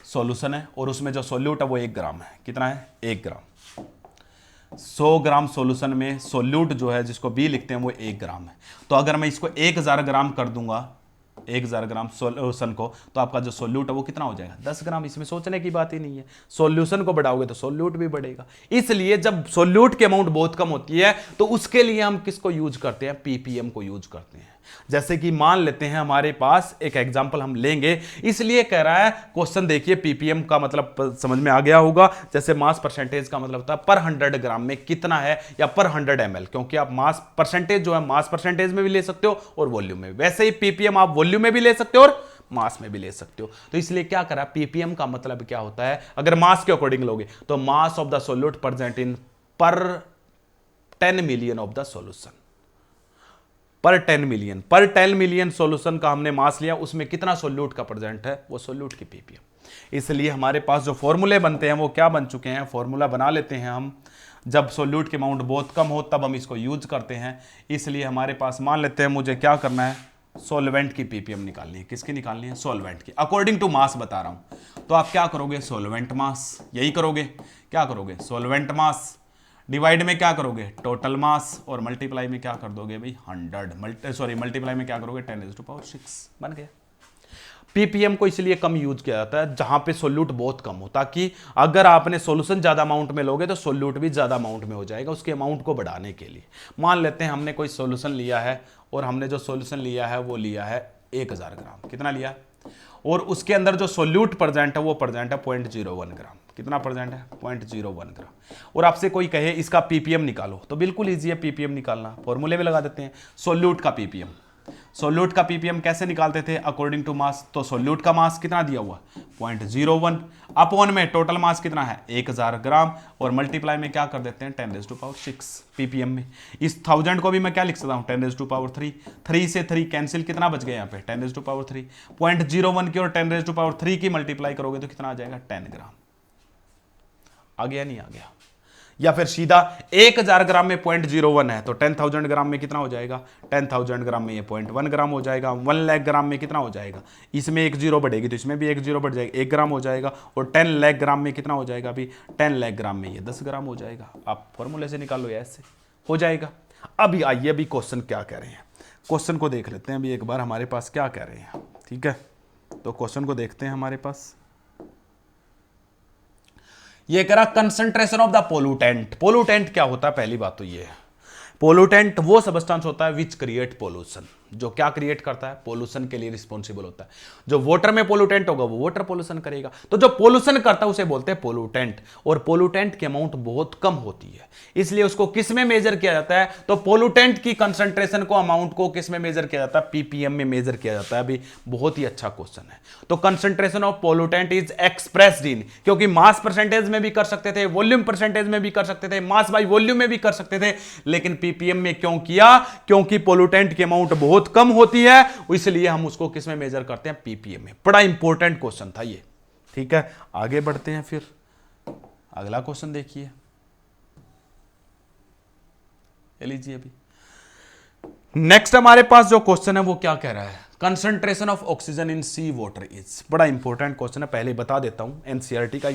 सॉल्यूशन है और उसमें जो सोल्यूट है वो 1 ग्राम है, कितना है? 1 ग्राम। 100 ग्राम सॉल्यूशन में सोल्यूट जो है जिसको बी लिखते हैं वो 1 ग्राम है। तो अगर मैं इसको 1000 ग्राम कर दूंगा, 1000 ग्राम सॉल्यूशन को, तो आपका जो सोल्यूट है वो कितना हो जाएगा? 10 ग्राम। इसमें सोचने की बात ही नहीं है। सॉल्यूशन को बढ़ाओगे तो सोल्यूट भी बढ़ेगा। इसलिए जब सोल्यूट की अमाउंट बहुत कम होती है तो उसके लिए हम किसको यूज करते हैं? पीपीएम को यूज करते हैं। जैसे कि मान लेते हैं हमारे पास एक एग्जांपल हम लेंगे, इसलिए कह रहा है क्वेश्चन, देखिए पीपीएम का मतलब समझ में आ गया होगा। जैसे मास परसेंटेज का मतलब था पर 100 ग्राम में कितना है, या पर 100 ml, क्योंकि आप मास परसेंटेज जो है मास परसेंटेज में भी ले सकते हो और वॉल्यूम में भी। वैसे ही पीपीएम आप वॉल्यूम में भी ले सकते हो और मास में भी ले सकते हो। तो इसलिए क्या करा, पीपीएम का मतलब क्या होता है? अगर मास के अकॉर्डिंग लोगे तो मास of the solute present in पर 10 मिलियन ऑफ द सॉल्यूशन, पर 10 मिलियन सॉल्यूशन का हमने मास लिया, उसमें कितना सोल्यूट का प्रेजेंट है, वो सोल्यूट की पीपीएम। इसलिए हमारे पास जो फॉर्मूले बनते हैं वो क्या बन चुके हैं? फॉर्मूला बना लेते हैं हम। जब सोल्यूट की अमाउंट बहुत कम हो तब हम इसको यूज करते हैं। इसलिए हमारे पास मान लेते हैं मुझे क्या करना है, सॉल्वेंट की पीपीएम निकालनी है। किसकी निकालनी है? सॉल्वेंट की, अकॉर्डिंग टू मास बता रहा हूं। तो आप क्या करोगे? सॉल्वेंट मास, यही करोगे। क्या करोगे? सॉल्वेंट मास डिवाइड में क्या करोगे? टोटल मास, और मल्टीप्लाई में क्या कर दोगे भाई? 100 मल्टीप्लाई में क्या करोगे? 10⁶ बन गया। पीपीएम को इसलिए कम यूज किया जाता है जहां पे सोल्यूट बहुत कम हो, ताकि अगर आपने सॉल्यूशन ज्यादा अमाउंट में लोगे तो सोल्यूट भी ज्यादा अमाउंट में हो जाएगा, उसके अमाउंट को बढ़ाने के लिए। मान लेते हैं हमने कोई सॉल्यूशन लिया है और हमने जो सॉल्यूशन लिया है वो लिया है 1000 ग्राम, कितना लिया? और उसके अंदर जो सोल्यूट प्रेजेंट है वो प्रेजेंट है 0.01 ग्राम। कितना प्रेजेंट है? 0.01 ग्राम। और आपसे कोई कहे इसका पीपीएम निकालो, तो बिल्कुल इजी है पीपीएम निकालना। फॉर्मूले में लगा देते हैं सोल्यूट का पीपीएम। सोल्यूट का पीपीएम कैसे निकालते थे? According to mass. तो सोल्यूट का मास कितना दिया हुआ? 0.01 अपॉन में टोटल मास कितना है? 1000 ग्राम, और मल्टीप्लाई में क्या कर देते हैं? 10⁶ पीपीएम में। इस 1000 को भी मैं क्या लिख सकता हूं? 10⁻3। 3 से 3 कैंसिल, कितना बच गया यहाँ पे? 10⁻3। 0.01 की और 10⁻3 की मल्टीप्लाई करोगे तो कितना आ जाएगा? 10 ग्राम। आ गया नहीं आ गया? या फिर सीधा 1000 ग्राम में 0.01 है तो 10,000 ग्राम में कितना हो जाएगा? 10,000 ग्राम में ये 0.1 ग्राम हो जाएगा। 1 लाख ग्राम में कितना हो जाएगा? इसमें 1 जीरो बढ़ेगी तो इसमें भी 1 जीरो बढ़ जाएगा, 1 ग्राम हो जाएगा। और 10 लाख ग्राम में कितना हो जाएगा? अभी 10 लाख ग्राम में ये 10 ग्राम हो जाएगा। आप फॉर्मूले से निकालो, ऐसे हो जाएगा। अभी आइए अभी क्वेश्चन क्या कह रहे हैं, क्वेश्चन को देख लेते हैं अभी एक बार हमारे पास क्या कह रहे हैं। ठीक है, तो क्वेश्चन को देखते हैं। हमारे पास ये कह रहा concentration of the pollutant. Pollutant क्या होता है? पहली बात तो ये है, पोल्यूटेंट वो सबस्टेंस होता है विच क्रिएट पोल्यूशन, जो क्या क्रिएट करता है? पोल्यूशन के लिए रिस्पॉन्सिबल होता है। जो वाटर में पोल्यूटेंट होगा वो वाटर पोल्यूशन करेगा, तो जो पोल्यूशन करता है उसे बोलते हैं पोल्यूटेंट। और पोल्यूटेंट की अमाउंट बहुत कम होती है, इसलिए उसको किस में मेजर किया जाता है? तो पोल्यूटेंट की कंसंट्रेशन को, अमाउंट को किस में मेजर किया जाता है? पीपीएम में मेजर किया जाता है। अभी बहुत ही अच्छा क्वेश्चन है। तो concentration of pollutant is expressed in, क्योंकि मास परसेंटेज में भी कर सकते थे, वॉल्यूम परसेंटेज में भी कर सकते थे, मास बाई वॉल्यूम में भी कर सकते थे, लेकिन पीपीएम में क्यों किया? क्योंकि पोल्यूटेंट की अमाउंट बहुत कम होती है, इसलिए हम उसको किस में मेजर करते हैं? पीपीएम में। बड़ा इंपॉर्टेंट क्वेश्चन था ये। ठीक है, आगे बढ़ते हैं फिर। अगला क्वेश्चन देखिए, लीजिए अभी नेक्स्ट हमारे पास जो क्वेश्चन है वो क्या कह रहा है? Concentration of oxygen in sea water is. बड़ा इंपॉर्टेंट क्वेश्चन है, पहले बता देता हूं, एनसीईआरटी का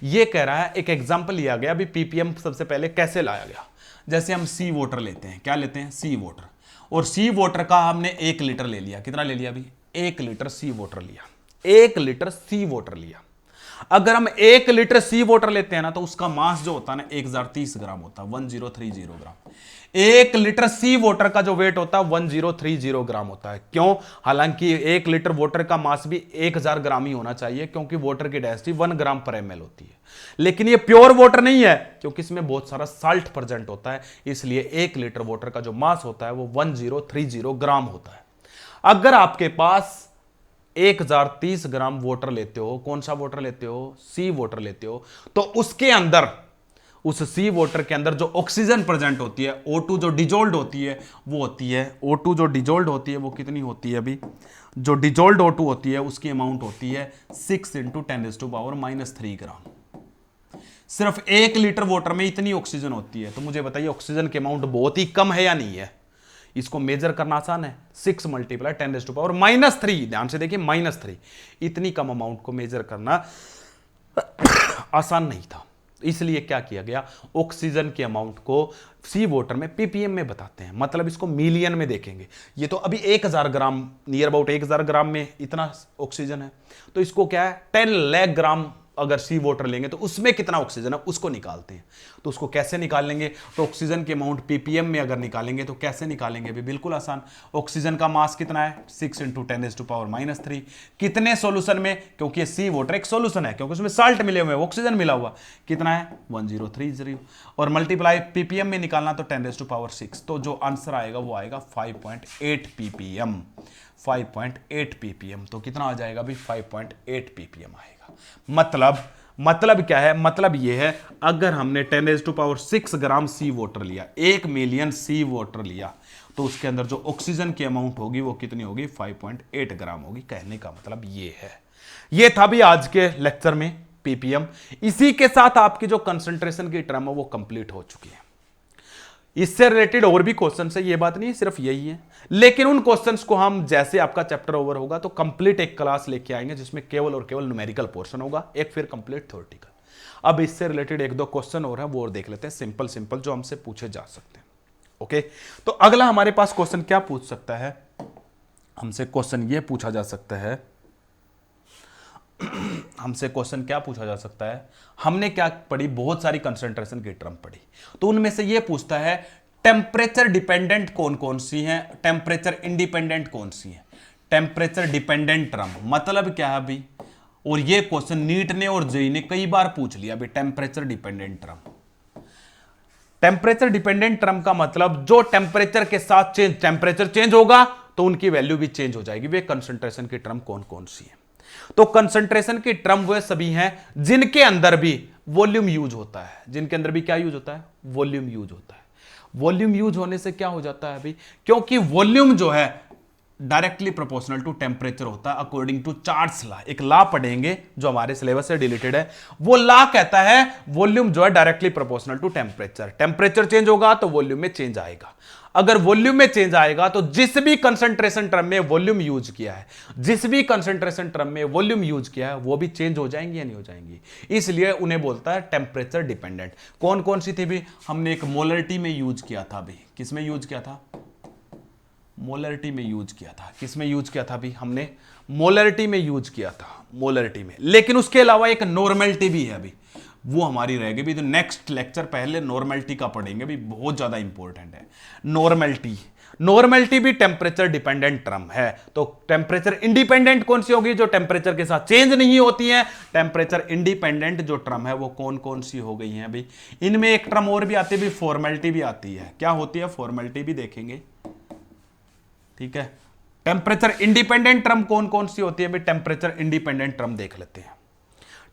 ये कह रहा है, एक एग्जांपल लिया गया। अभी पीपीएम सबसे पहले कैसे लाया गया? जैसे हम सी वाटर लेते हैं, क्या लेते हैं? सी वाटर। और सी वाटर का हमने 1 लीटर ले लिया। कितना ले लिया अभी? 1 लीटर सी वाटर लिया। 1 लीटर सी वाटर लिया। अगर हम 1 लीटर सी वाटर लेते हैं ना, तो उसका मास जो होता है ना 1030 ग्राम होता है, 1030 ग्राम। 1 लीटर सी वाटर का जो वेट होता है 1030 ग्राम होता है। क्यों? हालांकि 1 लीटर वाटर का मास भी 1000 ग्राम ही होना चाहिए, क्योंकि वाटर की डेंसिटी 1 ग्राम पर एमएल होती है। लेकिन ये प्योर वाटर नहीं है, क्योंकि इसमें बहुत सारा साल्ट प्रेजेंट होता है, इसलिए 1 लीटर वाटर का जो मास होता है वो 1030 ग्राम होता है। अगर आपके पास 1030 ग्राम वाटर लेते हो, कौन सा वाटर लेते हो? सी वाटर लेते हो, तो उसके अंदर, उस सी वाटर के अंदर जो ऑक्सीजन प्रेजेंट होती है, O2 जो डिजोल्ड होती है वो होती है, O2 जो डिजोल्ड होती है वो कितनी होती है? अभी जो डिजोल्ड O2 होती है उसकी अमाउंट होती है 6 × 10⁻³ ग्राम। सिर्फ 1 लीटर वाटर में इतनी ऑक्सीजन होती है, तो मुझे बताइए ऑक्सीजन की अमाउंट बहुत ही कम है या नहीं है? इसको मेजर करना आसान है। 6 × 10⁻³ ध्यान से देखिए, -3। इतनी कम अमाउंट को मेजर करना आसान नहीं था, इसलिए क्या किया गया? ऑक्सीजन की अमाउंट को सी वाटर में पीपीएम में बताते हैं, मतलब इसको मिलियन में देखेंगे। ये तो अभी 1000 ग्राम, नियर अबाउट 1000 ग्राम में इतना ऑक्सीजन है, तो इसको क्या है 10 लाख ग्राम अगर सी वाटर लेंगे तो उसमें कितना ऑक्सीजन है उसको निकालते हैं। तो उसको कैसे निकालेंगे? तो ऑक्सीजन की अमाउंट पीपीएम में अगर निकालेंगे तो कैसे निकालेंगे? भी बिल्कुल आसान। ऑक्सीजन का मास कितना है? 6 × 10⁻³ कितने सॉल्यूशन में? क्योंकि ये सी वाटर एक सॉल्यूशन है, क्योंकि उसमें साल्ट मिले हुए, ऑक्सीजन मिला हुआ, कितना है? 1030। और मल्टीप्लाई पीपीएम में निकालना तो 10⁻⁶, तो जो आंसर आएगा वो आएगा 5.8 पीपीएम। 5.8 पीपीएम, तो कितना आ जाएगा भी? 5.8 पीपीएम आएगा। मतलब क्या है? मतलब ये है, अगर हमने 10⁻⁶ ग्राम सी वाटर लिया, 1 मिलियन सी वाटर लिया, तो उसके अंदर जो ऑक्सीजन की अमाउंट होगी वो कितनी होगी? 5.8 ग्राम होगी। कहने का मतलब ये है। ये था भी आज के लेक्चर में पीपीएम। इसी के साथ आपकी जो कंसंट्रेशन की टर्म है वो कंप्लीट हो चुकी है। इससे रिलेटेड और भी क्वेश्चन है, ये बात नहीं सिर्फ यही है, लेकिन उन क्वेश्चंस को हम जैसे आपका चैप्टर ओवर होगा तो कंप्लीट एक क्लास लेके आएंगे, जिसमें केवल और केवल न्यूमेरिकल पोर्शन होगा, एक फिर कंप्लीट थ्योरेटिकल। अब इससे रिलेटेड 1-2 क्वेश्चन और हैं, वो और देख लेते हैं, सिंपल जो हमसे पूछे जा सकते हैं। ओके, तो अगला हमारे पास क्वेश्चन क्या पूछ सकता है? हमसे क्वेश्चन ये पूछा जा सकता है, हमसे क्वेश्चन क्या पूछा जा सकता है? हमने क्या पढ़ी? बहुत सारी कंसंट्रेशन की टर्म पढ़ी, तो उनमें से ये पूछता है टेम्परेचर डिपेंडेंट कौन कौन सी हैं, टेम्परेचर इंडिपेंडेंट कौन सी हैं। टेम्परेचर डिपेंडेंट टर्म मतलब क्या है अभी? और ये क्वेश्चन नीट ने और जेईई ने कई बार पूछ लिया अभी। Temperature dependent term, temperature dependent term का मतलब जो टेम्परेचर के साथ टेम्परेचर चेंज होगा तो उनकी वैल्यू भी चेंज हो जाएगी। वे कंसंट्रेशन की टर्म कौन कौन सी है? तो कंसंट्रेशन की टर्म वे सभी हैं जिनके अंदर भी वॉल्यूम यूज होता है। जिनके अंदर भी क्या यूज होता है? वॉल्यूम यूज होता है। वॉल्यूम यूज होने से क्या हो जाता है अभी? क्योंकि वॉल्यूम जो है डायरेक्टली प्रोपोर्शनल टू टेम्परेचर होता है अकॉर्डिंग टू चार्ल्स लॉ। एक लॉ पढ़ेंगे जो हमारे सिलेबस से रिलेटेड है, वो लॉ कहता है वॉल्यूम जो है directly proportional to temperature. Temperature change होगा तो वॉल्यूम में चेंज आएगा। अगर वॉल्यूम में चेंज आएगा तो जिस भी कंसंट्रेशन टर्म में वॉल्यूम यूज किया है, जिस भी कंसंट्रेशन टर्म में वॉल्यूम यूज किया है, वो भी चेंज हो जाएंगी या नहीं हो जाएंगी। इसलिए उन्हें बोलता है टेम्परेचर डिपेंडेंट। कौन कौन सी थी भी? हमने एक मोलरिटी में यूज किया था अभी। किस में यूज किया था? मोलरिटी में यूज किया था। किस में यूज किया था भी? हमने मोलरिटी में यूज किया था, मोलरिटी में। लेकिन उसके अलावा एक नॉर्मेलिटी भी है अभी, वो हमारी रहेगी भी। तो नेक्स्ट लेक्चर पहले नॉर्मेलिटी का पढ़ेंगे भी, बहुत ज्यादा इंपॉर्टेंट है नॉर्मेलिटी। नॉर्मेलिटी भी टेम्परेचर डिपेंडेंट टर्म है। तो टेम्परेचर इंडिपेंडेंट कौन सी होगी? जो टेम्परेचर के साथ चेंज नहीं होती है। टेम्परेचर इंडिपेंडेंट जो टर्म है वो कौन कौन सी हो गई है अभी? इनमें एक टर्म और भी आती है भी, फॉर्मेलिटी भी आती है। क्या होती है? फॉर्मेलिटी भी देखेंगे, ठीक है। टेम्परेचर इंडिपेंडेंट टर्म कौन कौन सी होती है भाई? टेम्परेचर इंडिपेंडेंट टर्म देख लेते हैं।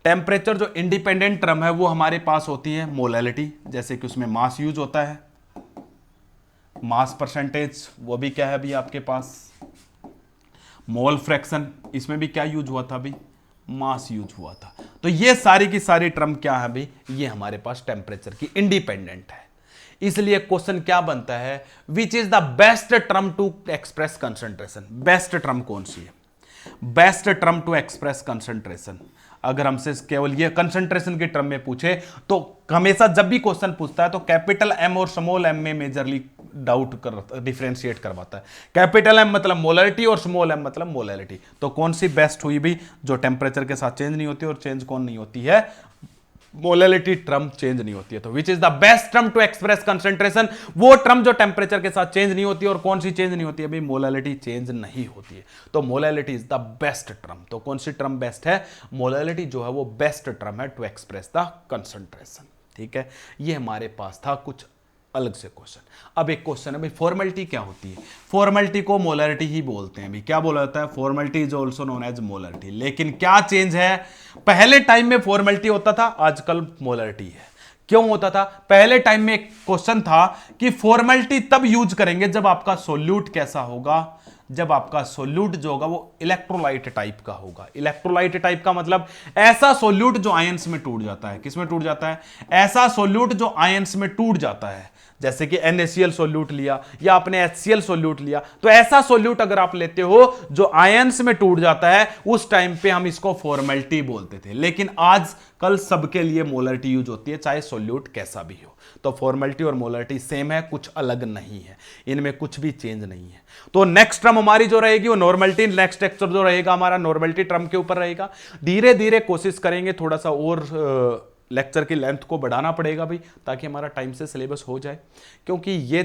टेम्परेचर जो इंडिपेंडेंट टर्म है वो हमारे पास होती है मोलैलिटी, जैसे कि उसमें मास यूज होता है, मास परसेंटेज वो भी क्या है अभी आपके पास, मोल फ्रैक्शन, इसमें भी क्या यूज हुआ था अभी, मास यूज हुआ था। तो ये सारी की सारी टर्म क्या है अभी, ये हमारे पास टेम्परेचर की इंडिपेंडेंट है। इसलिए क्वेश्चन क्या बनता है, which is the best term to express concentration. Best term कौन सी है, best term to express concentration. अगर हमसे केवल ये कंसंट्रेशन के टर्म में पूछे तो हमेशा जब भी क्वेश्चन पूछता है तो कैपिटल एम और स्मॉल एम में मेजरली डाउट कर डिफरेंशिएट करवाता है। कैपिटल एम मतलब मोलरिटी और स्मॉल एम मतलब मोलरिटी। तो कौन सी बेस्ट हुई भी, जो टेम्परेचर के साथ चेंज नहीं होती, और चेंज कौन नहीं होती है, मोलरिटी टर्म चेंज नहीं होती है। तो which is the best term to express concentration, वो टर्म जो टेम्परेचर के साथ चेंज नहीं होती है। और कौन सी चेंज नहीं होती है भाई, मोलरिटी चेंज नहीं होती है। तो molarity is the best term. तो कौन सी टर्म बेस्ट है, मोलरिटी जो है वो बेस्ट टर्म है टू एक्सप्रेस द कंसंट्रेशन। ठीक है, ये हमारे पास था कुछ अलग से क्वेश्चन। अब एक क्वेश्चन है भाई, फॉर्मेलिटी क्या होती है। फॉर्मेलिटी को मोलरिटी ही बोलते हैं भाई, क्या बोला जाता है, formality is also known as molarity. लेकिन क्या चेंज है, पहले टाइम में फॉर्मेलिटी होता था, आजकल मोलरिटी है। क्यों होता था, पहले टाइम में एक क्वेश्चन था कि फॉर्मेलिटी तब यूज करेंगे जब आपका सोल्यूट कैसा होगा, जब आपका सोल्यूट जो होगा वो इलेक्ट्रोलाइट टाइप का होगा। इलेक्ट्रोलाइट टाइप का मतलब ऐसा सोल्यूट जो आयंस में टूट जाता है। किसमें टूट जाता है, ऐसा सोल्यूट जो आयंस में टूट जाता है। जैसे कि NaCl सोल्यूट लिया या आपने HCl सोल्यूट लिया, तो ऐसा सोल्यूट अगर आप लेते हो जो आयंस में टूट जाता है, उस टाइम पे हम इसको फॉर्मेलिटी बोलते थे। लेकिन आज कल सबके लिए मोलरिटी यूज होती है, चाहे सोल्यूट कैसा भी हो। तो फॉर्मेलिटी और मोलरिटी सेम है, कुछ अलग नहीं है, इनमें कुछ भी चेंज नहीं है। तो नेक्स्ट टर्म हमारी जो रहेगी वो नॉर्मलिटी, नेक्स्ट लेक्चर जो रहेगा हमारा नॉर्मलिटी टर्म के ऊपर रहेगा। धीरे धीरे कोशिश करेंगे थोड़ा सा और लेक्चर की लेंथ को बढ़ाना पड़ेगा भाई, ताकि हमारा टाइम से सिलेबस हो जाए। क्योंकि ये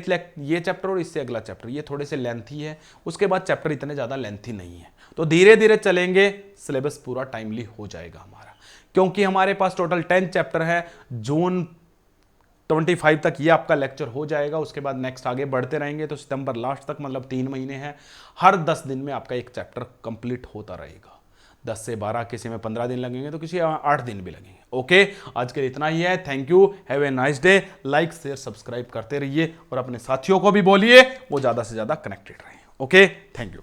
चैप्टर और इससे अगला चैप्टर ये थोड़े से लेंथी है, उसके बाद चैप्टर इतने ज़्यादा लेंथी नहीं है। तो धीरे धीरे चलेंगे, सिलेबस पूरा टाइमली हो जाएगा हमारा। क्योंकि हमारे पास टोटल 10 चैप्टर है, जून 25 तक ये आपका लेक्चर हो जाएगा। उसके बाद नेक्स्ट आगे बढ़ते रहेंगे, तो सितंबर लास्ट तक मतलब 3 महीने हैं। हर 10 दिन में आपका एक चैप्टर कंप्लीट होता रहेगा। 10 से 12, किसी में 15 दिन लगेंगे, तो किसी 8 दिन भी लगेंगे। ओके, आज के लिए इतना ही है। Thank you, have a nice day. Like share subscribe करते रहिए और अपने साथियों को भी बोलिए वो ज़्यादा से ज़्यादा कनेक्टेड रहें। Okay, thank you.